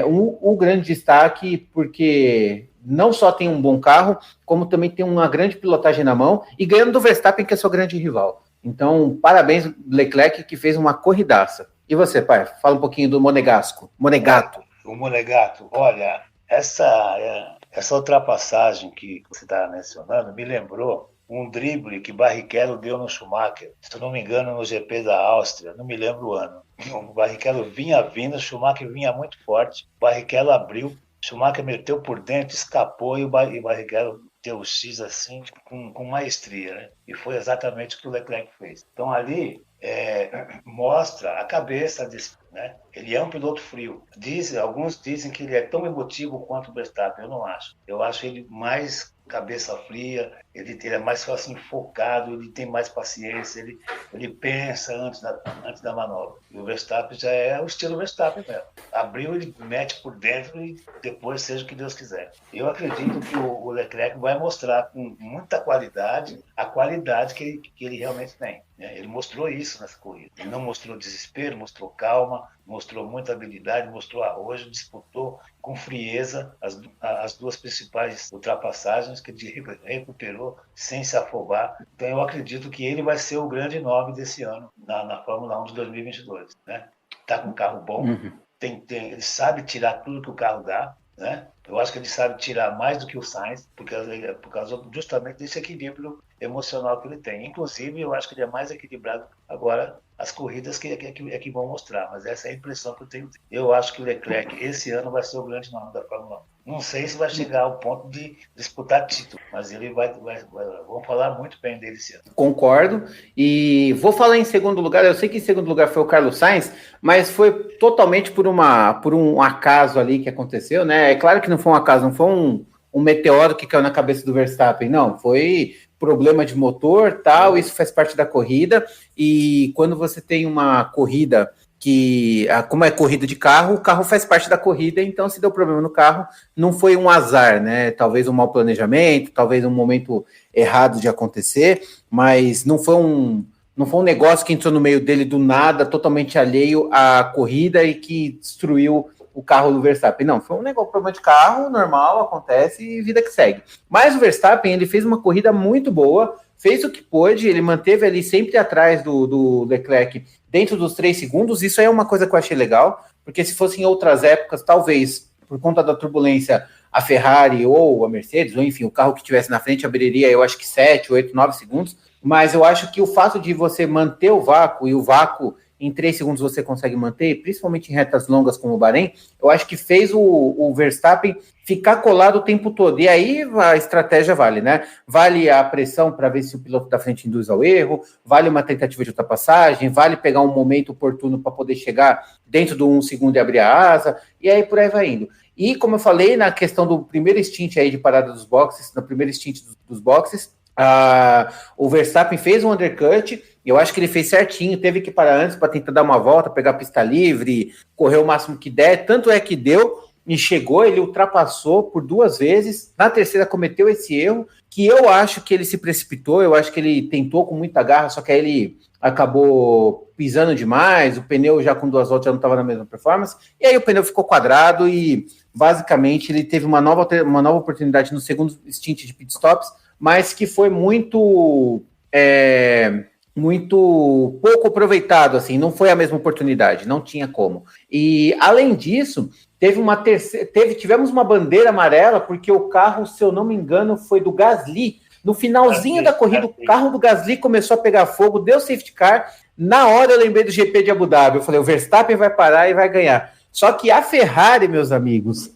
A: um grande destaque, porque não só tem um bom carro, como também tem uma grande pilotagem na mão, e ganhando do Verstappen, que é seu grande rival. Então, parabéns, Leclerc, que fez uma corridaça. E você, pai? Fala um pouquinho do Monegato.
B: O Monegato, olha, essa ultrapassagem que você está mencionando me lembrou um drible que Barrichello deu no Schumacher, se não me engano, no GP da Áustria, não me lembro o ano. O Barrichello vinha vindo, o Schumacher vinha muito forte, o Barrichello abriu, Schumacher meteu por dentro, escapou e o Barrichello deu o X assim, com maestria, né? E foi exatamente o que o Leclerc fez. Então ali mostra a cabeça desse, né? Ele é um piloto frio. Alguns dizem que ele é tão emotivo quanto o Verstappen. Eu não acho. Eu acho ele mais cabeça fria, ele é mais assim, focado, ele tem mais paciência, ele pensa antes da manobra. E o Verstappen já é o estilo Verstappen mesmo. Abriu, ele mete por dentro e depois seja o que Deus quiser. Eu acredito que o Leclerc vai mostrar com muita qualidade a qualidade que ele realmente tem. Ele mostrou isso nessa corrida. Ele não mostrou desespero, mostrou calma, mostrou muita habilidade, mostrou arrojo, disputou com frieza as duas principais ultrapassagens que ele recuperou sem se afobar. Então eu acredito que ele vai ser o grande nome desse ano na Fórmula 1 de 2022. Né? Tá com um carro bom, ele sabe tirar tudo que o carro dá, né? Eu acho que ele sabe tirar mais do que o Sainz, por causa justamente desse equilíbrio emocional que ele tem. Inclusive, eu acho que ele é mais equilibrado agora as corridas que vão mostrar, mas essa é a impressão que eu tenho. Eu acho que o Leclerc esse ano vai ser o grande nome da Fórmula 1. Não sei se vai chegar ao ponto de disputar título, mas ele vamos falar muito bem dele esse ano.
A: Concordo, e vou falar em segundo lugar. Eu sei que em segundo lugar foi o Carlos Sainz, mas foi totalmente por um acaso ali que aconteceu, né? É claro que não foi um acaso, não foi um meteoro que caiu na cabeça do Verstappen, não, foi problema de motor, tal, isso faz parte da corrida, e quando você tem uma corrida como é corrida de carro, o carro faz parte da corrida, então se deu problema no carro, não foi um azar, né? Talvez um mau planejamento, talvez um momento errado de acontecer, mas não foi um negócio que entrou no meio dele do nada, totalmente alheio à corrida e que destruiu o carro do Verstappen. Não, foi um negócio, problema de carro, normal, acontece e vida que segue. Mas o Verstappen, ele fez uma corrida muito boa, fez o que pôde, ele manteve ali sempre atrás do Leclerc dentro dos 3 segundos. Isso aí é uma coisa que eu achei legal, porque se fosse em outras épocas, talvez, por conta da turbulência, a Ferrari ou a Mercedes, ou enfim, o carro que estivesse na frente abriria, eu acho que 7, 8, 9 segundos, mas eu acho que o fato de você manter o vácuo, e o vácuo em 3 segundos você consegue manter, principalmente em retas longas como o Bahrein, eu acho que fez o Verstappen ficar colado o tempo todo. E aí a estratégia vale, né? Vale a pressão para ver se o piloto da frente induz ao erro, vale uma tentativa de ultrapassagem, vale pegar um momento oportuno para poder chegar dentro do 1 segundo e abrir a asa, e aí por aí vai indo. E como eu falei, na questão do primeiro stint aí de parada dos boxes, no primeiro stint dos boxes, o Verstappen fez um undercut, eu acho que ele fez certinho, teve que parar antes para tentar dar uma volta, pegar a pista livre, correr o máximo que der, tanto é que deu, e chegou, ele ultrapassou por 2 vezes, na terceira cometeu esse erro, que eu acho que ele se precipitou, eu acho que ele tentou com muita garra, só que aí ele acabou pisando demais, o pneu já com 2 voltas já não estava na mesma performance, e aí o pneu ficou quadrado e basicamente ele teve uma nova oportunidade no segundo stint de pitstops, mas que foi muito pouco aproveitado, assim, não foi a mesma oportunidade, não tinha como. E, além disso, tivemos uma bandeira amarela, porque o carro, se eu não me engano, foi do Gasly. No finalzinho da corrida, o carro do Gasly começou a pegar fogo, deu safety car. Na hora eu lembrei do GP de Abu Dhabi, eu falei, o Verstappen vai parar e vai ganhar. Só que a Ferrari, meus amigos,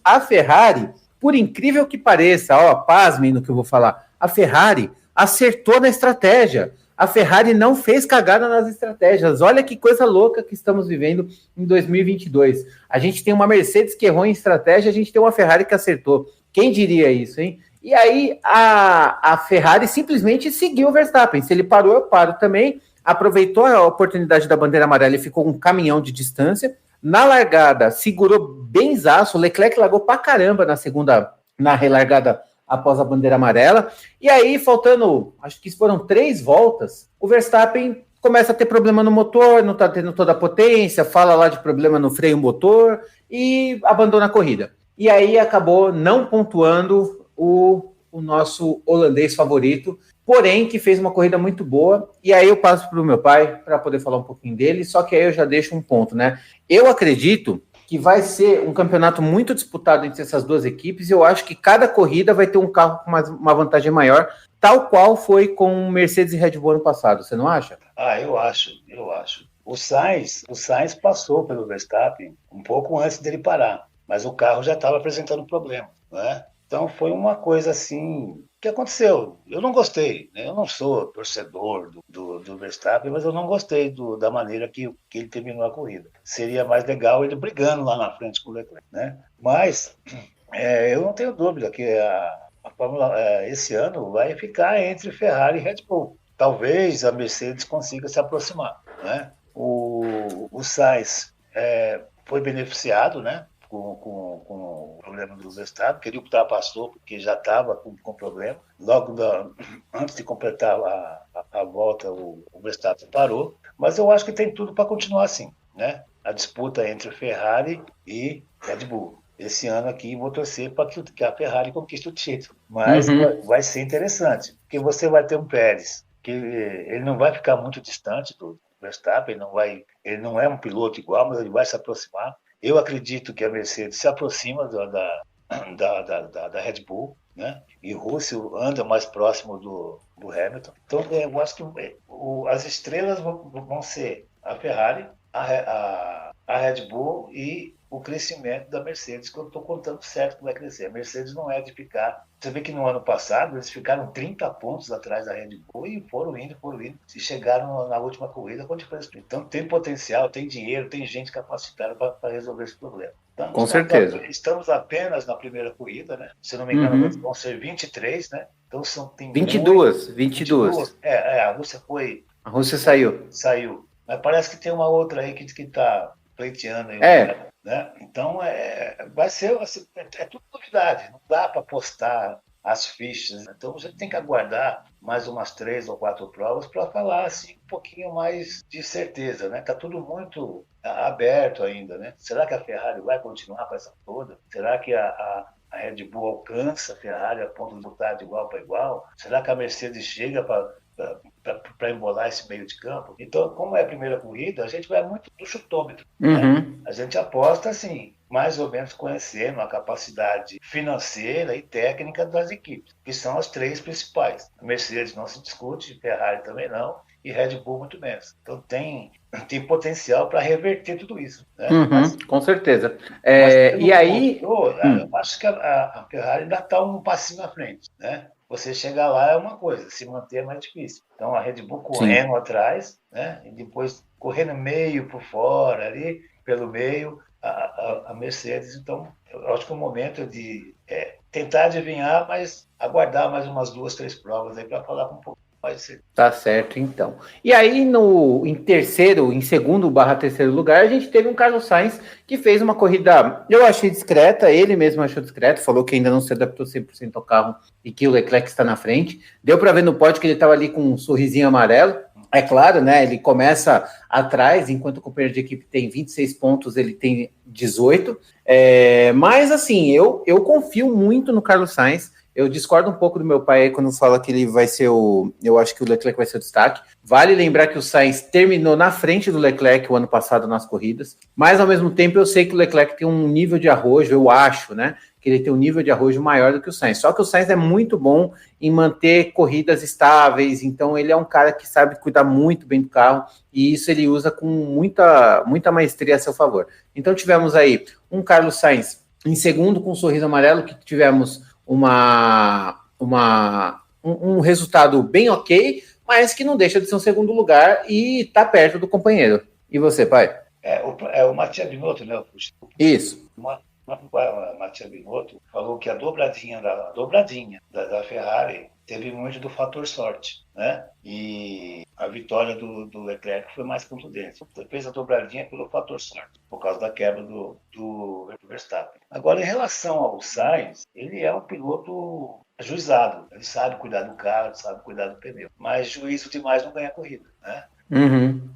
A: por incrível que pareça, pasmem no que eu vou falar, a Ferrari acertou na estratégia. A Ferrari não fez cagada nas estratégias. Olha que coisa louca que estamos vivendo em 2022. A gente tem uma Mercedes que errou em estratégia, a gente tem uma Ferrari que acertou. Quem diria isso, hein? E aí a Ferrari simplesmente seguiu o Verstappen. Se ele parou, eu paro também. Aproveitou a oportunidade da bandeira amarela e ficou um caminhão de distância. Na largada, segurou benzaço. O Leclerc largou pra caramba na relargada após a bandeira amarela, e aí, faltando, acho que foram 3 voltas, o Verstappen começa a ter problema no motor, não está tendo toda a potência, fala lá de problema no freio motor, e abandona a corrida. E aí acabou não pontuando o nosso holandês favorito, porém que fez uma corrida muito boa. E aí eu passo para o meu pai para poder falar um pouquinho dele, só que aí eu já deixo um ponto, né? Eu acredito que vai ser um campeonato muito disputado entre essas duas equipes, e eu acho que cada corrida vai ter um carro com uma vantagem maior, tal qual foi com Mercedes e Red Bull ano passado, você não acha?
B: Eu acho. O Sainz passou pelo Verstappen um pouco antes dele parar, mas o carro já estava apresentando problema, né? Então foi uma coisa assim que aconteceu. Eu não gostei, né? Eu não sou torcedor do Verstappen, mas eu não gostei da maneira que ele terminou a corrida. Seria mais legal ele brigando lá na frente com o Leclerc, né? Mas eu não tenho dúvida que a Fórmula esse ano vai ficar entre Ferrari e Red Bull. Talvez a Mercedes consiga se aproximar, né? O Sainz foi beneficiado, né? Com o problema do Verstappen, que ele ultrapassou porque já estava com problema. Logo antes de completar a volta, o Verstappen parou. Mas eu acho que tem tudo para continuar assim, né? A disputa entre Ferrari e Red Bull. Esse ano aqui vou torcer para que a Ferrari conquiste o título. Mas vai ser interessante, porque você vai ter um Pérez, que ele não vai ficar muito distante do Verstappen, ele não é um piloto igual, mas ele vai se aproximar. Eu acredito que a Mercedes se aproxima da Red Bull, né? E o Russell anda mais próximo do Hamilton. Então, eu acho que as estrelas vão ser a Ferrari, a Red Bull e o crescimento da Mercedes, que eu estou contando certo que vai crescer. A Mercedes não é de ficar. Você vê que no ano passado eles ficaram 30 pontos atrás da Red Bull e foram indo, e chegaram na última corrida com diferença. Então tem potencial, tem dinheiro, tem gente capacitada para resolver esse problema. Então,
A: Com certeza.
B: estamos apenas na primeira corrida, né? Se não me engano, vão ser 23, né? Então tem
A: 22.
B: A Rússia foi.
A: A Rússia saiu.
B: Saiu. Mas parece que tem uma outra aí que está pleiteando aí, né? Então vai ser tudo novidade, não dá para postar as fichas. Então a gente tem que aguardar mais umas 3 ou 4 provas para falar assim um pouquinho mais de certeza, né? Tá tudo muito aberto ainda, né? Será que a Ferrari vai continuar com essa toda? Será que a Red Bull alcança a Ferrari a ponto de lutar de igual para igual? Será que a Mercedes chega para embolar esse meio de campo? Então, como é a primeira corrida, a gente vai muito do chutômetro. Né? A gente aposta, assim, mais ou menos conhecendo a capacidade financeira e técnica das equipes, que são as 3 principais. A Mercedes não se discute, Ferrari também não, e Red Bull muito menos. Então tem potencial para reverter tudo isso. Né?
A: Com certeza.
B: E aí... Eu acho que a Ferrari ainda está um passinho à frente, né? Você chegar lá é uma coisa, se manter é mais difícil. Então a Red Bull correndo atrás, né? E depois correndo meio por fora, ali pelo meio, a Mercedes. Então eu acho que o momento é de tentar adivinhar, mas aguardar mais umas 2, 3 provas aí para falar com um pouco mais de certeza.
A: Tá certo, então. E aí, em segundo/terceiro lugar, a gente teve um Carlos Sainz que fez uma corrida, eu achei discreta, ele mesmo achou discreto, falou que ainda não se adaptou 100% ao carro e que o Leclerc está na frente. Deu para ver no pódio que ele estava ali com um sorrisinho amarelo. É claro, né? Ele começa atrás, enquanto o companheiro de equipe tem 26 pontos, ele tem 18. Mas, assim, eu confio muito no Carlos Sainz. Eu discordo um pouco do meu pai aí quando fala que ele vai ser eu acho que o Leclerc vai ser o destaque. Vale lembrar que o Sainz terminou na frente do Leclerc o ano passado nas corridas, mas ao mesmo tempo eu sei que o Leclerc tem um nível de arrojo, eu acho, né? Que ele tem um nível de arrojo maior do que o Sainz. Só que o Sainz é muito bom em manter corridas estáveis, então ele é um cara que sabe cuidar muito bem do carro, e isso ele usa com muita maestria a seu favor. Então tivemos aí um Carlos Sainz em segundo com um sorriso amarelo, que tivemos um resultado bem ok, mas que não deixa de ser um segundo lugar e está perto do companheiro. E você, pai?
B: O Mattia Binotto, né?
A: Isso.
B: O Mattia Binotto falou que a dobradinha da Ferrari teve muito do fator sorte, né? E a vitória do Leclerc foi mais contundente. Ele fez a dobradinha pelo fator sorte, por causa da quebra do Verstappen. Agora, em relação ao Sainz, ele é um piloto ajuizado. Ele sabe cuidar do carro, sabe cuidar do pneu. Mas juízo demais não ganha corrida, né?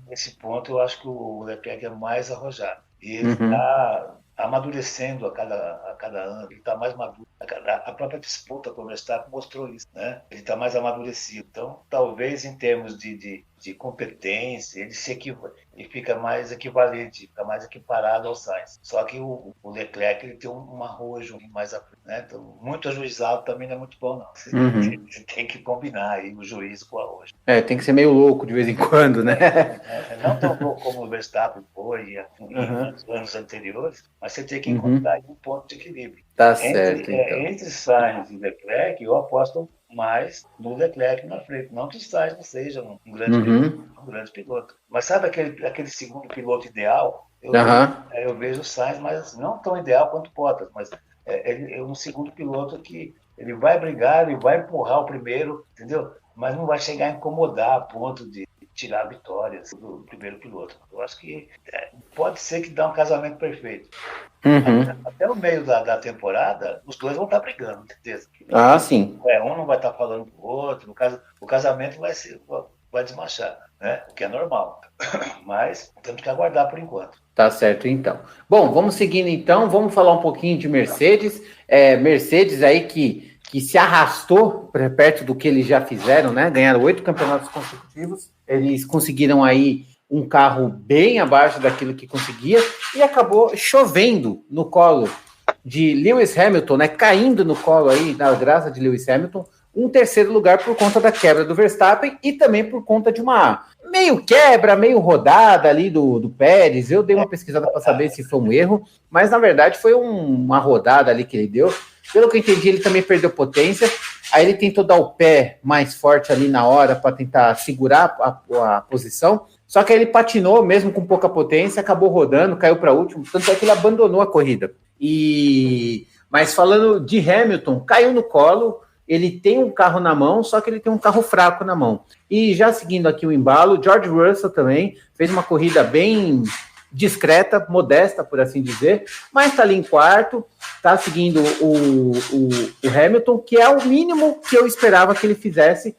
B: Nesse ponto, eu acho que o Leclerc é mais arrojado. E ele está amadurecendo a cada ano, ele está mais maduro a a própria disputa com o Verstappen mostrou isso, né? Ele está mais amadurecido. Então, talvez em termos de competência, ele fica mais equivalente, fica mais equiparado ao Sainz. Só que o Leclerc ele tem uma arrojo mais à frente, né? Então, muito ajuizado também não é muito bom, não. Você tem que combinar aí o juiz com o arrojo.
A: Tem que ser meio louco de vez em quando, né?
B: Não tão louco como o Verstappen foi em anos anteriores, mas você tem que encontrar aí um ponto de equilíbrio.
A: Tá certo, então.
B: Entre Sainz e Leclerc, eu aposto mais no Leclerc na frente. Não que o Sainz não seja um grande piloto. Mas sabe aquele segundo piloto ideal? Eu vejo o Sainz, mas não tão ideal quanto o Bottas, mas ele é um segundo piloto que ele vai brigar, ele vai empurrar o primeiro, entendeu? Mas não vai chegar a incomodar a ponto de tirar vitórias do primeiro piloto. Eu acho que pode ser que dá um casamento perfeito. Até o meio da temporada, os dois vão estar brigando, com certeza.
A: Sim.
B: Um não vai estar falando com o outro, o casamento vai desmanchar, né? O que é normal. Mas temos que aguardar por enquanto.
A: Tá certo, então. Bom, vamos seguindo então, vamos falar um pouquinho de Mercedes. Mercedes aí que se arrastou perto do que eles já fizeram, né? Ganharam 8 campeonatos consecutivos. Eles conseguiram aí um carro bem abaixo daquilo que conseguia e acabou chovendo no colo de Lewis Hamilton, né? Caindo no colo aí, na graça de Lewis Hamilton, um terceiro lugar por conta da quebra do Verstappen e também por conta de uma meio quebra, meio rodada ali do Pérez. Eu dei uma pesquisada para saber se foi um erro, mas na verdade foi uma rodada ali que ele deu. Pelo que eu entendi, ele também perdeu potência. Aí ele tentou dar o pé mais forte ali na hora para tentar segurar a posição. Só que aí ele patinou, mesmo com pouca potência, acabou rodando, caiu para último. Tanto é que ele abandonou a corrida. Mas falando de Hamilton, caiu no colo. Ele tem um carro na mão, só que ele tem um carro fraco na mão. E já seguindo aqui o embalo, George Russell também fez uma corrida bem discreta, modesta, por assim dizer, mas está ali em quarto, está seguindo o Hamilton, que é o mínimo que eu esperava que ele fizesse,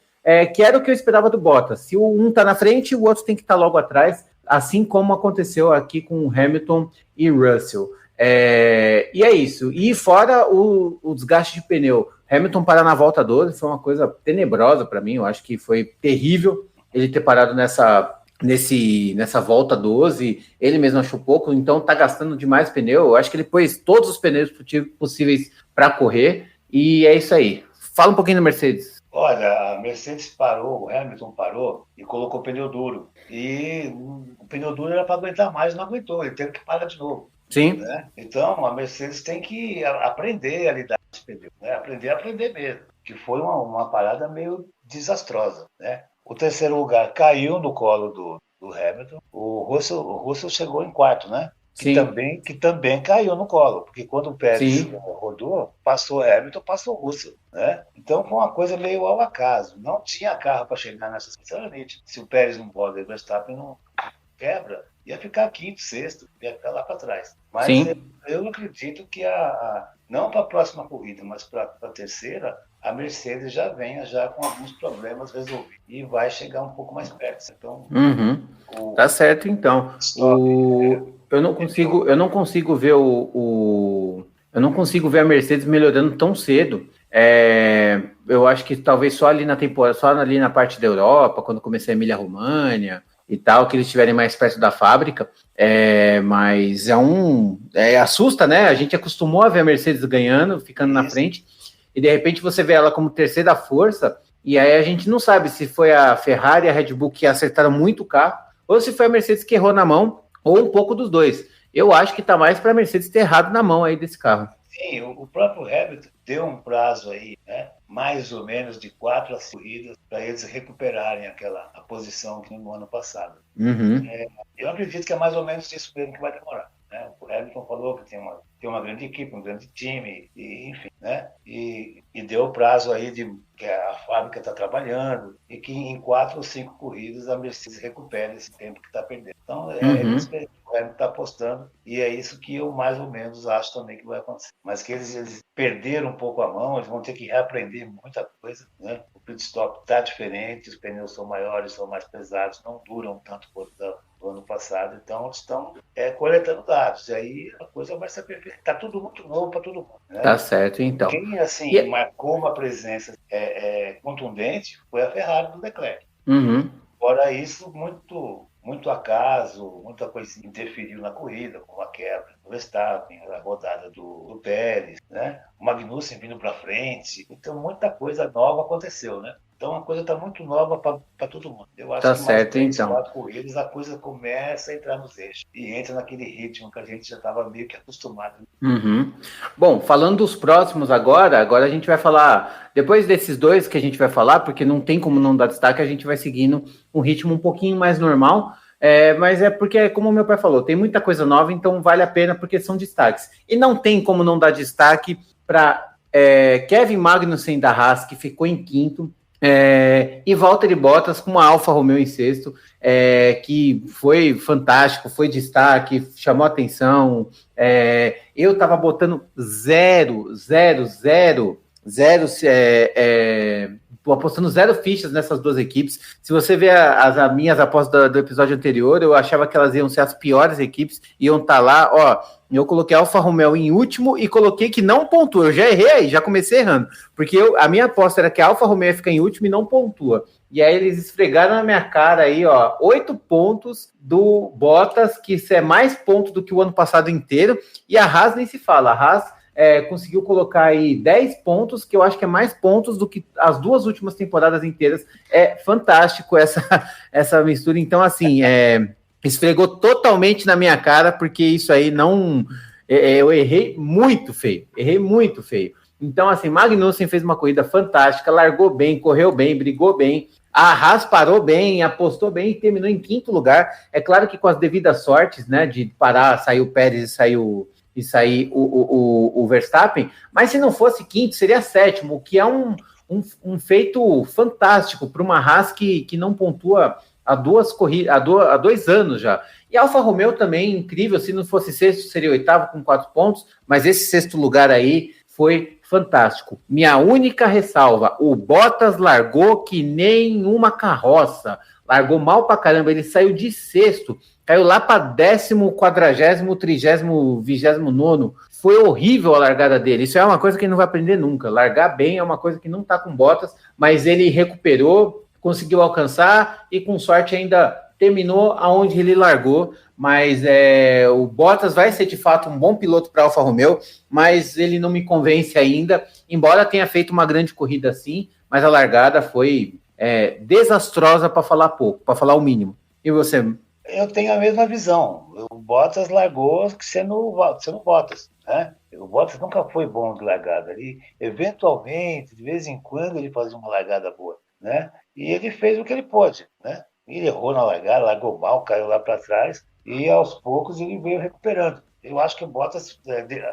A: que era o que eu esperava do Bottas. Se um está na frente, o outro tem que estar logo atrás, assim como aconteceu aqui com Hamilton e Russell. E é isso. E fora o desgaste de pneu, Hamilton parar na volta 12 foi uma coisa tenebrosa para mim. Eu acho que foi terrível ele ter parado nessa volta 12. Ele mesmo achou pouco, então tá gastando demais pneu. Eu acho que ele pôs todos os pneus possíveis para correr. E é isso aí. Fala um pouquinho da Mercedes.
B: Olha, a Mercedes parou, o Hamilton parou e colocou pneu duro. E o pneu duro era para aguentar mais, não aguentou. Ele teve que parar de novo.
A: Sim.
B: Né? Então, a Mercedes tem que aprender a lidar com esse pneu, né? Aprender mesmo, que foi uma parada meio desastrosa, né? O terceiro lugar caiu no colo do Hamilton, o Russell chegou em quarto, né? Que também caiu no colo, porque quando o Pérez rodou, passou o Hamilton, passou o Russell, né? Então foi uma coisa meio ao acaso, não tinha carro para chegar nessa situação. Se o Pérez não pode, o Verstappen não quebra, ia ficar quinto, sexto, ia ficar lá para trás. Mas eu acredito que não para a próxima corrida, mas para a terceira, a Mercedes já venha com alguns problemas resolvidos e vai chegar um pouco mais perto. Então,
A: tá certo, então. Eu não consigo ver eu não consigo ver a Mercedes melhorando tão cedo. Eu acho que talvez só ali na temporada, só ali na parte da Europa, quando comecei a Emília-Romagna e tal, que eles estiverem mais perto da fábrica, mas assusta, né? A gente acostumou a ver a Mercedes ganhando, ficando na frente, e de repente você vê ela como terceira força, e aí a gente não sabe se foi a Ferrari e a Red Bull que acertaram muito o carro, ou se foi a Mercedes que errou na mão, ou um pouco dos dois. Eu acho que tá mais para a Mercedes ter errado na mão aí desse carro.
B: Sim, o próprio Hamilton deu um prazo aí, né? Mais ou menos de 4 a 5 corridas para eles recuperarem a posição que no ano passado. Eu acredito que é mais ou menos isso mesmo que vai demorar. Né? O Hamilton falou que tem uma grande equipe, um grande time, enfim, né? E deu o prazo aí que a fábrica está trabalhando e que em 4 ou 5 corridas a Mercedes recupere esse tempo que está perdendo. Então, isso que o Hamilton está apostando e é isso que eu mais ou menos acho também que vai acontecer. Mas que eles perderam um pouco a mão, eles vão ter que reaprender muita coisa, né? O pit stop está diferente, os pneus são maiores, são mais pesados, não duram tanto quanto do ano passado. Então, estão coletando dados. E aí a coisa vai se aperfeiçoar. Está tudo muito novo para todo mundo. Né?
A: Tá certo, então.
B: Quem, assim, marcou uma presença contundente foi a Ferrari do Leclerc.
A: Uhum.
B: Fora isso, muito acaso, muita coisa interferiu na corrida, como a quebra do Verstappen, a rodada do Pérez, né? O Magnussen vindo para frente. Então, muita coisa nova aconteceu, né? Então, a coisa está muito nova para todo mundo. Eu acho
A: tá
B: que
A: certo,
B: mais 3,
A: então.
B: 4 corridas, a coisa começa a entrar nos eixos. E entra naquele ritmo que a gente já estava meio que acostumado.
A: Uhum. Bom, falando dos próximos agora a gente vai falar, depois desses dois que a gente vai falar, porque não tem como não dar destaque, a gente vai seguindo um ritmo um pouquinho mais normal, mas é porque, como o meu pai falou, tem muita coisa nova, então vale a pena porque são destaques. E não tem como não dar destaque para Kevin Magnussen da Haas, que ficou em quinto, e Valtteri Bottas com uma Alfa Romeo em sexto, que foi fantástico, foi destaque, chamou atenção. Eu estava botando apostando 0 fichas nessas duas equipes. Se você ver as minhas apostas do episódio anterior, eu achava que elas iam ser as piores equipes, iam estar lá, ó. Eu coloquei Alfa Romeo em último e coloquei que não pontua. Eu já errei aí, já comecei errando. Porque a minha aposta era que a Alfa Romeo ia ficar em último e não pontua. E aí eles esfregaram na minha cara aí, ó, 8 pontos do Bottas, que isso é mais pontos do que o ano passado inteiro. E a Haas nem se fala. A Haas conseguiu colocar aí 10 pontos, que eu acho que é mais pontos do que as 2 últimas temporadas inteiras. É fantástico essa mistura. Então, assim, esfregou totalmente na minha cara, porque isso aí não... eu errei muito feio. Então, assim, Magnussen fez uma corrida fantástica, largou bem, correu bem, brigou bem. A Haas parou bem, apostou bem e terminou em quinto lugar. É claro que com as devidas sortes, né, de parar, sair o Pérez e sair o Verstappen, mas se não fosse quinto, seria sétimo, o que é um feito fantástico para uma Haas que não pontua há 2 anos já. E a Alfa Romeo também, incrível, se não fosse sexto, seria oitavo com 4 pontos, mas esse sexto lugar aí foi fantástico. Minha única ressalva, o Bottas largou que nem uma carroça, largou mal pra caramba, ele saiu de sexto, caiu lá para 10º, 40º, 30º, 29º. Foi horrível a largada dele. Isso é uma coisa que ele não vai aprender nunca. Largar bem é uma coisa que não tá com Bottas, mas ele recuperou, conseguiu alcançar e com sorte ainda terminou aonde ele largou. Mas o Bottas vai ser de fato um bom piloto para a Alfa Romeo, mas ele não me convence ainda, embora tenha feito uma grande corrida assim, mas a largada foi desastrosa, para falar pouco, para falar o mínimo. E você?
B: Eu tenho a mesma visão. O Bottas largou sendo Bottas, né? O Bottas nunca foi bom de largada. Ele, eventualmente, de vez em quando, ele fazia uma largada boa, né? E ele fez o que ele pôde, né? Ele errou na largada, largou mal, caiu lá para trás, e aos poucos ele veio recuperando. Eu acho que o Bottas,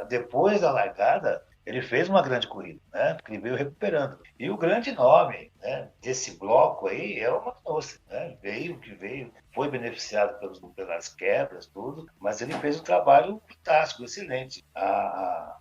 B: depois da largada, ele fez uma grande corrida, né? Porque ele veio recuperando. E o grande nome, né, desse bloco aí é o Magnussen, né? Veio, foi beneficiado pelas quebras, tudo, mas ele fez um trabalho fantástico, excelente. A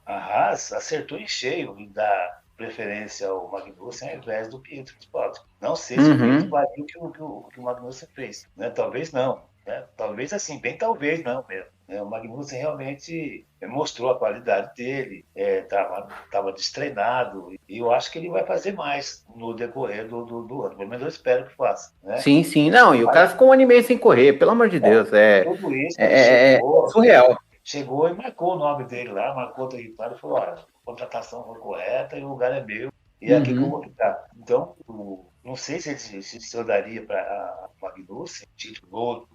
B: Haas acertou em cheio em dar preferência ao Magnussen ao invés do Pietro Fittipaldi. Não sei se o Pietro valia o que o Magnussen fez, né? Talvez não. Né? Talvez assim, bem talvez não mesmo. O Magnussen realmente mostrou a qualidade dele, estava destreinado, e eu acho que ele vai fazer mais no decorrer do ano. Pelo menos eu espero que faça. Né?
A: Sim. Não, e o cara ficou um ano e meio sem correr, pelo amor de Deus.
B: Tudo isso
A: chegou, surreal.
B: Chegou e marcou o nome dele lá, marcou o território e falou: olha, a contratação foi correta e o lugar é meu, e é aqui que eu vou ficar. Então, não sei se eu daria para Magnussen, título,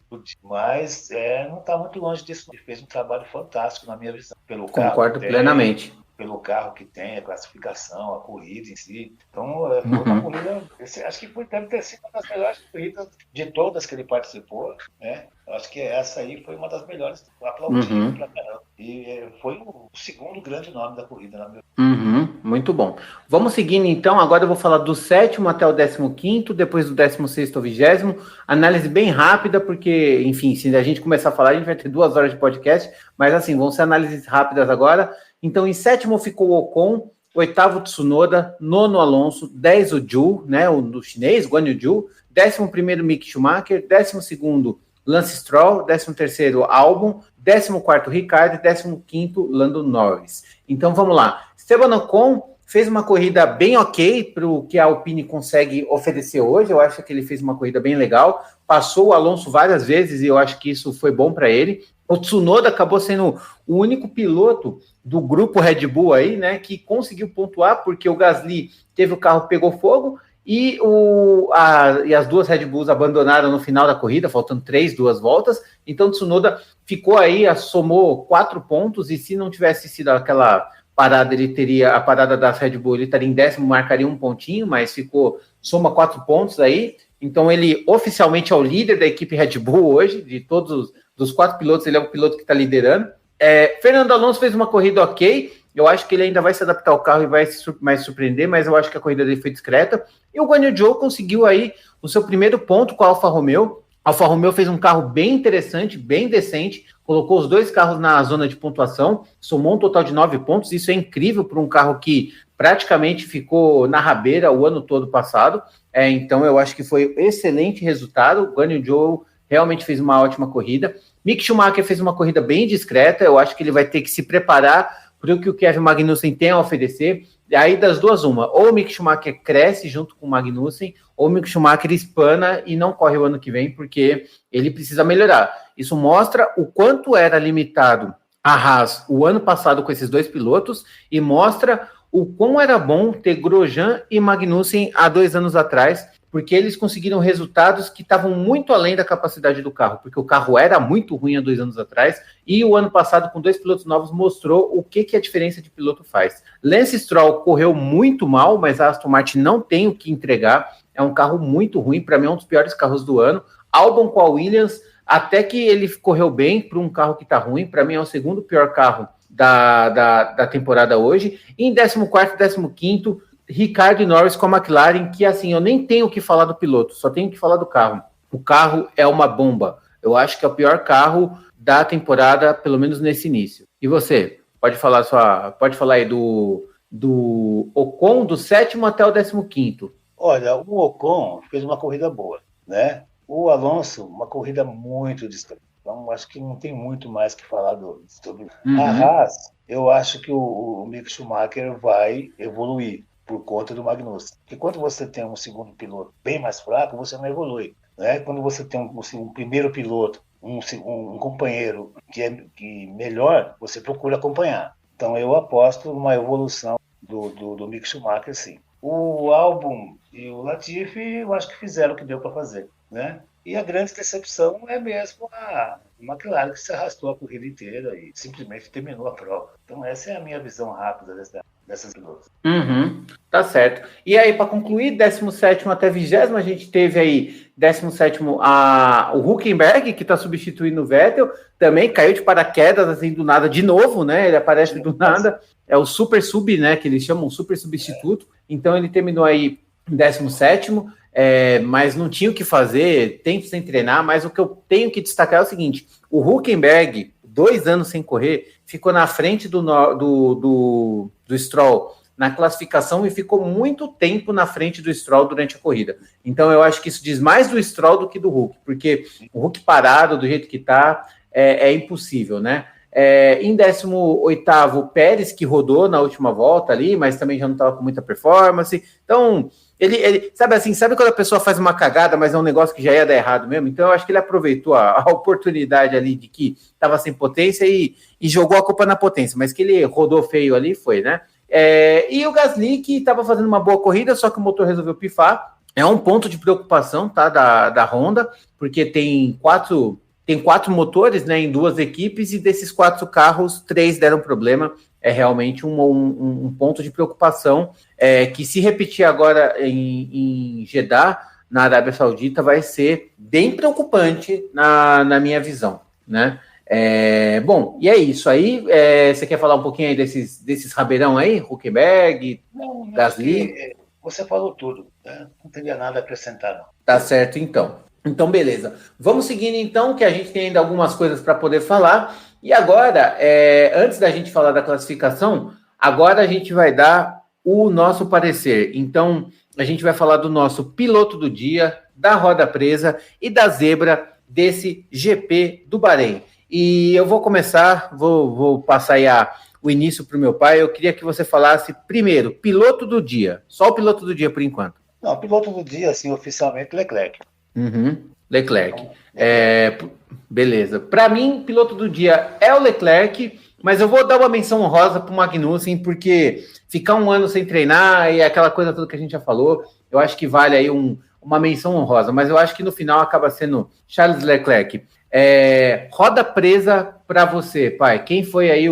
B: mas não está muito longe disso. Ele fez um trabalho fantástico, na minha visão.
A: Concordo plenamente.
B: Pelo carro que tem, a classificação, a corrida em si. Então, foi uma corrida, acho que deve ter sido uma das melhores corridas de todas que ele participou, né? Acho que essa aí foi uma das melhores, aplaudido pra caramba. E foi o segundo grande nome da corrida, na minha opinião.
A: Muito bom. Vamos seguindo então, agora eu vou falar do 7º até o 15º, depois do 16º ao 20º, análise bem rápida, porque, enfim, se a gente começar a falar, a gente vai ter 2 horas de podcast, mas assim, vão ser análises rápidas agora. Então, em 7º ficou o Ocon, 8º Tsunoda, 9º Alonso, 10º o Zhou, né, o chinês, Guan Yu Zhou, 11º Mick Schumacher, 12º Lance Stroll, 13º Albon, 14º Ricciardo e 15º Lando Norris. Então vamos lá. Esteban Ocon fez uma corrida bem ok para o que a Alpine consegue oferecer hoje. Eu acho que ele fez uma corrida bem legal. Passou o Alonso várias vezes e eu acho que isso foi bom para ele. O Tsunoda acabou sendo o único piloto do grupo Red Bull aí, né, que conseguiu pontuar, porque o Gasly teve o carro, pegou fogo, e as duas Red Bulls abandonaram no final da corrida, faltando 2 voltas. Então o Tsunoda ficou aí, somou 4 pontos, e se não tivesse sido aquela parada, a parada da Red Bull, ele estaria em 10º, marcaria 1 pontinho, mas soma 4 pontos aí. Então ele oficialmente é o líder da equipe Red Bull hoje, de todos dos 4 pilotos, ele é o piloto que está liderando. Fernando Alonso fez uma corrida ok, eu acho que ele ainda vai se adaptar ao carro e vai mais surpreender, mas eu acho que a corrida dele foi discreta. E o Guan Yu Zhou conseguiu aí o seu primeiro ponto com a Alfa Romeo. A Alfa Romeo fez um carro bem interessante, bem decente, colocou os 2 carros na zona de pontuação, somou um total de 9 pontos. Isso é incrível para um carro que praticamente ficou na rabeira o ano todo passado. Então eu acho que foi um excelente resultado. O Guan Yu Zhou realmente fez uma ótima corrida. Mick Schumacher fez uma corrida bem discreta. Eu acho que ele vai ter que se preparar para o que o Kevin Magnussen tem a oferecer. E aí, das duas, uma. Ou o Mick Schumacher cresce junto com o Magnussen, ou o Mick Schumacher espana e não corre o ano que vem, porque ele precisa melhorar. Isso mostra o quanto era limitado a Haas o ano passado com esses 2 pilotos, e mostra o quão era bom ter Grosjean e Magnussen há 2 anos atrás, porque eles conseguiram resultados que estavam muito além da capacidade do carro, porque o carro era muito ruim há 2 anos atrás, e o ano passado, com 2 pilotos novos, mostrou o que a diferença de piloto faz. Lance Stroll correu muito mal, mas a Aston Martin não tem o que entregar, é um carro muito ruim, para mim é um dos piores carros do ano. Albon com a Williams, até que ele correu bem para um carro que está ruim, para mim é o segundo pior carro da temporada hoje. E em 14º, 15º, Ricciardo e Norris com a McLaren, que assim, eu nem tenho o que falar do piloto, só tenho que falar do carro. O carro é uma bomba. Eu acho que é o pior carro da temporada, pelo menos nesse início. E você? Pode falar aí do Ocon, do 7º até o 15º.
B: Olha, o Ocon fez uma corrida boa, né? O Alonso, uma corrida muito discreta. Então, acho que não tem muito mais que falar sobre a Haas. Eu acho que o Mick Schumacher vai evoluir por conta do Magnussen. Porque quando você tem um segundo piloto bem mais fraco, você não evolui, né? Quando você tem um primeiro piloto, um companheiro que melhor, você procura acompanhar. Então eu aposto numa evolução do Mick Schumacher, sim. O Albon e o Latifi, eu acho que fizeram o que deu para fazer, né? E a grande decepção é mesmo a McLaren, que se arrastou a corrida inteira e simplesmente terminou a prova. Então essa é a minha visão rápida dessas pilotos.
A: Tá certo. E aí, para concluir, 17º até 20º, a gente teve aí 17º o Hülkenberg, que está substituindo o Vettel, também caiu de paraquedas, assim, do nada, de novo, né? Ele aparece do nada, é o super sub, né? Que eles chamam super substituto. Então ele terminou aí em 17º, mas não tinha o que fazer, tempo sem treinar, mas o que eu tenho que destacar é o seguinte: o Hülkenberg, 2 anos sem correr, ficou na frente do Stroll na classificação e ficou muito tempo na frente do Stroll durante a corrida. Então eu acho que isso diz mais do Stroll do que do Hulk, porque o Hulk parado do jeito que está é impossível, né? Em 18º, Pérez, que rodou na última volta ali, mas também já não estava com muita performance. Então, ele sabe quando a pessoa faz uma cagada, mas é um negócio que já ia dar errado mesmo? Então, eu acho que ele aproveitou a oportunidade ali de que estava sem potência e jogou a culpa na potência, mas que ele rodou feio ali, foi, né? E o Gasly, que estava fazendo uma boa corrida, só que o motor resolveu pifar. É um ponto de preocupação, tá, da Honda, porque tem quatro motores, né, em 2 equipes, e desses 4 carros, 3 deram problema. É realmente um ponto de preocupação, que se repetir agora em Jeddah, na Arábia Saudita, vai ser bem preocupante na minha visão, né? Bom, e é isso aí. Você quer falar um pouquinho aí desses rabeirão aí? Hülkenberg, Gasly?
B: Você falou tudo, né? Não teria nada a acrescentar, não.
A: Tá certo, então. Então, beleza. Vamos seguindo, então, que a gente tem ainda algumas coisas para poder falar. E agora, antes da gente falar da classificação, agora a gente vai dar o nosso parecer. Então, a gente vai falar do nosso piloto do dia, da roda presa e da zebra desse GP do Bahrein. E eu vou começar, vou passar aí o início para o meu pai. Eu queria que você falasse primeiro, piloto do dia. Só o piloto do dia por enquanto.
B: Não, piloto do dia, assim, oficialmente, Leclerc.
A: Leclerc.
B: Então, Leclerc.
A: Beleza. Para mim, piloto do dia é o Leclerc, mas eu vou dar uma menção honrosa para o Magnussen, porque ficar um ano sem treinar e aquela coisa toda que a gente já falou, eu acho que vale aí uma menção honrosa, mas eu acho que no final acaba sendo Charles Leclerc. Roda presa para você, pai. Quem foi aí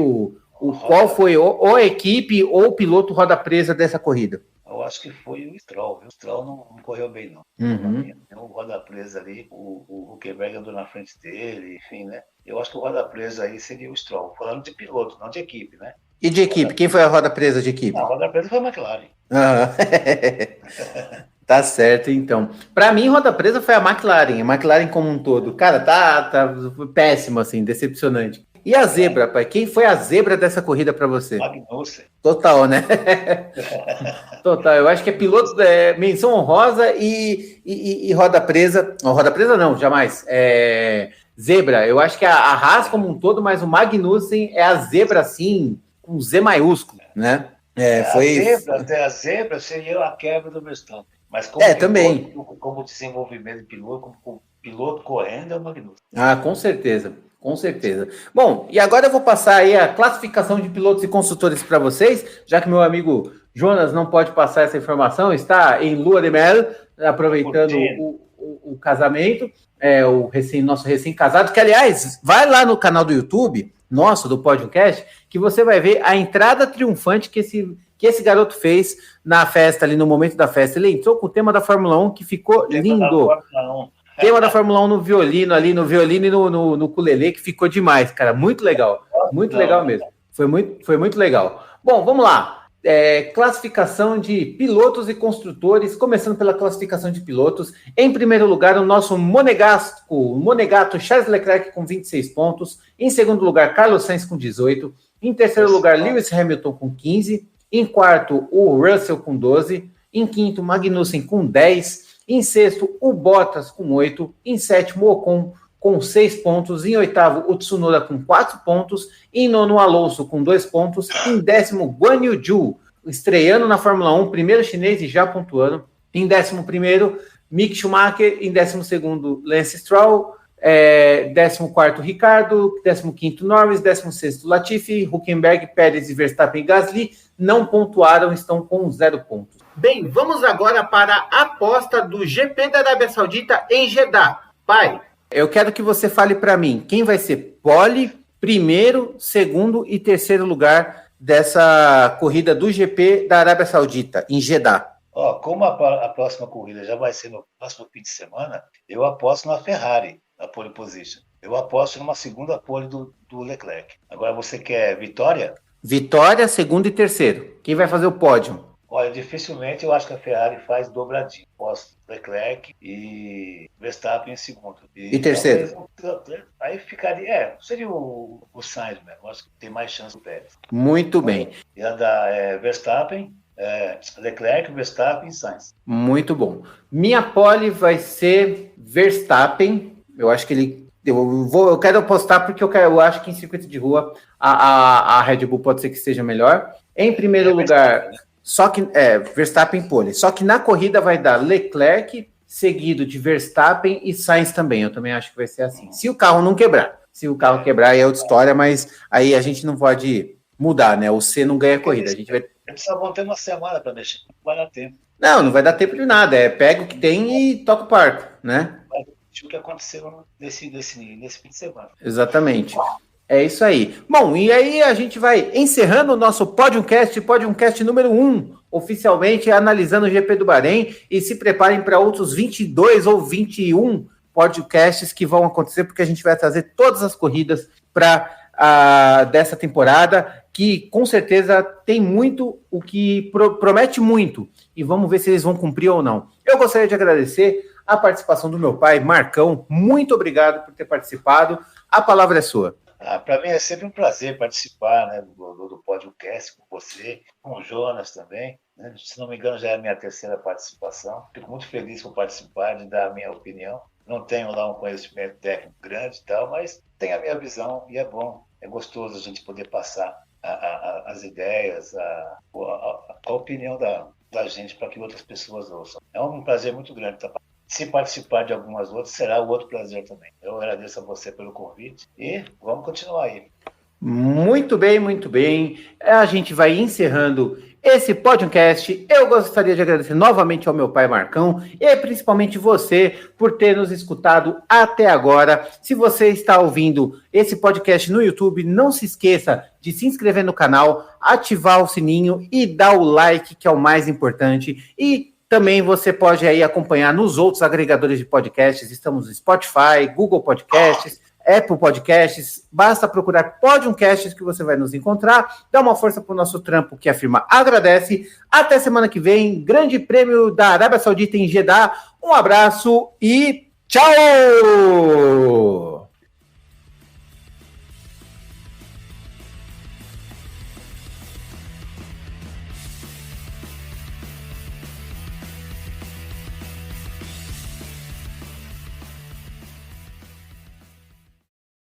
A: qual foi ou a equipe ou o piloto roda presa dessa corrida?
B: Eu acho que foi o Stroll, viu? O Stroll não correu bem, não. O roda presa ali, o Huckenberg andou na frente dele, enfim, né? Eu acho que o roda presa aí seria o Stroll, falando de piloto, não de equipe, né?
A: E de equipe? Quem foi a roda presa de equipe?
B: A roda presa foi a McLaren.
A: Tá certo, então. Para mim, roda presa foi a McLaren como um todo. Cara, tá péssimo, assim, decepcionante. E a zebra, pai? Quem foi a zebra dessa corrida para você?
B: Magnussen.
A: Total, né? Total. Eu acho que é piloto, menção honrosa e roda presa. Não, roda presa não, jamais. Zebra. Eu acho que a Haas como um todo, mas o Magnussen é a zebra, assim, com Z maiúsculo, né?
B: A zebra seria a quebra do Verstappen. Mas
A: também.
B: Como desenvolvimento de piloto, como piloto correndo, é o Magnussen.
A: Ah, com certeza. Com certeza. Bom, e agora eu vou passar aí a classificação de pilotos e construtores para vocês, já que meu amigo Jonas não pode passar essa informação, está em lua de mel, aproveitando o casamento, nosso recém-casado, que, aliás, vai lá no canal do YouTube, nosso, do Podcast, que você vai ver a entrada triunfante que esse garoto fez na festa, ali no momento da festa. Ele entrou com o tema da Fórmula 1, que ficou lindo. Tema da Fórmula 1 no violino e no ukulele, que ficou demais, cara. Muito legal. Muito legal mesmo. Foi muito legal. Bom, vamos lá. Classificação de pilotos e construtores. Começando pela classificação de pilotos. Em primeiro lugar, o nosso monegato Charles Leclerc com 26 pontos. Em segundo lugar, Carlos Sainz com 18. Em terceiro lugar, Lewis Hamilton com 15. Em quarto, o Russell com 12. Em quinto, Magnussen com 10. Em sexto, o Bottas com 8. Em sétimo, o Ocon com 6 pontos. Em oitavo, o Tsunoda com 4 pontos. Em nono, o Alonso com 2 pontos. Em décimo, Guan Yu Zhou, estreando na Fórmula 1, primeiro chinês e já pontuando. Em décimo primeiro, Mick Schumacher. Em décimo segundo, Lance Stroll. Décimo quarto, Ricardo. Décimo quinto, Norris. Décimo sexto, Latifi. Hülkenberg, Pérez e Verstappen e Gasly não pontuaram, estão com 0 pontos. Bem, vamos agora para a aposta do GP da Arábia Saudita em Jeddah. Pai, eu quero que você fale para mim quem vai ser pole, primeiro, segundo e terceiro lugar dessa corrida do GP da Arábia Saudita em Jeddah.
B: Como a próxima corrida já vai ser no próximo fim de semana, eu aposto na Ferrari, na pole position. Eu aposto numa segunda pole do Leclerc. Agora você quer vitória?
A: Vitória, segundo e terceiro. Quem vai fazer o pódio?
B: Olha, dificilmente eu acho que a Ferrari faz dobradinho. Posso Leclerc e Verstappen em segundo.
A: E terceiro?
B: Aí ficaria. Seria o Sainz mesmo. Acho que tem mais chance do Pérez.
A: Muito bem.
B: E andar Verstappen, Leclerc, Verstappen e Sainz.
A: Muito bom. Minha pole vai ser Verstappen. Eu acho que ele. Eu quero apostar porque eu acho que em circuito de rua a Red Bull pode ser que seja melhor. Em primeiro lugar. Só que Verstappen pole. Só que na corrida vai dar Leclerc, seguido de Verstappen e Sainz também. Eu também acho que vai ser assim. Se o carro não quebrar. Se o carro quebrar, aí é outra história, mas aí a gente não pode mudar, né? O C não ganha a corrida. A gente vai.
B: Eles só vão ter uma semana para mexer. Não vai dar tempo.
A: Não vai dar tempo de nada. Pega o que tem e toca o parco, né?
B: Vai o que aconteceu nesse fim de semana.
A: Exatamente. É isso aí. Bom, e aí a gente vai encerrando o nosso Podiumcast número 1, oficialmente analisando o GP do Bahrein, e se preparem para outros 22 ou 21 podcasts que vão acontecer, porque a gente vai trazer todas as corridas dessa temporada, que com certeza tem muito, o que promete muito, e vamos ver se eles vão cumprir ou não. Eu gostaria de agradecer a participação do meu pai, Marcão. Muito obrigado por ter participado. A palavra é sua.
B: Para mim é sempre um prazer participar, né, do podcast com você, com o Jonas também. Né? Se não me engano, já é a minha terceira participação. Fico muito feliz por participar, de dar a minha opinião. não tenho lá um conhecimento técnico grande e tal, mas tenho a minha visão e é bom, é gostoso a gente poder passar as ideias, a opinião da gente para que outras pessoas ouçam. É um prazer muito grande estar. Se participar de algumas outras, será um outro prazer também. Eu agradeço a você pelo convite e vamos continuar aí.
A: Muito bem, muito bem. A gente vai encerrando esse podcast. Eu gostaria de agradecer novamente ao meu pai Marcão e principalmente você por ter nos escutado até agora. Se você está ouvindo esse podcast no YouTube, não se esqueça de se inscrever no canal, ativar o sininho e dar o like, que é o mais importante. E também você pode aí acompanhar nos outros agregadores de podcasts. Estamos no Spotify, Google Podcasts, Apple Podcasts. Basta procurar Podiumcast que você vai nos encontrar. Dá uma força para o nosso trampo, que a firma agradece. Até semana que vem. Grande Prêmio da Arábia Saudita em Jeddah. Um abraço e tchau!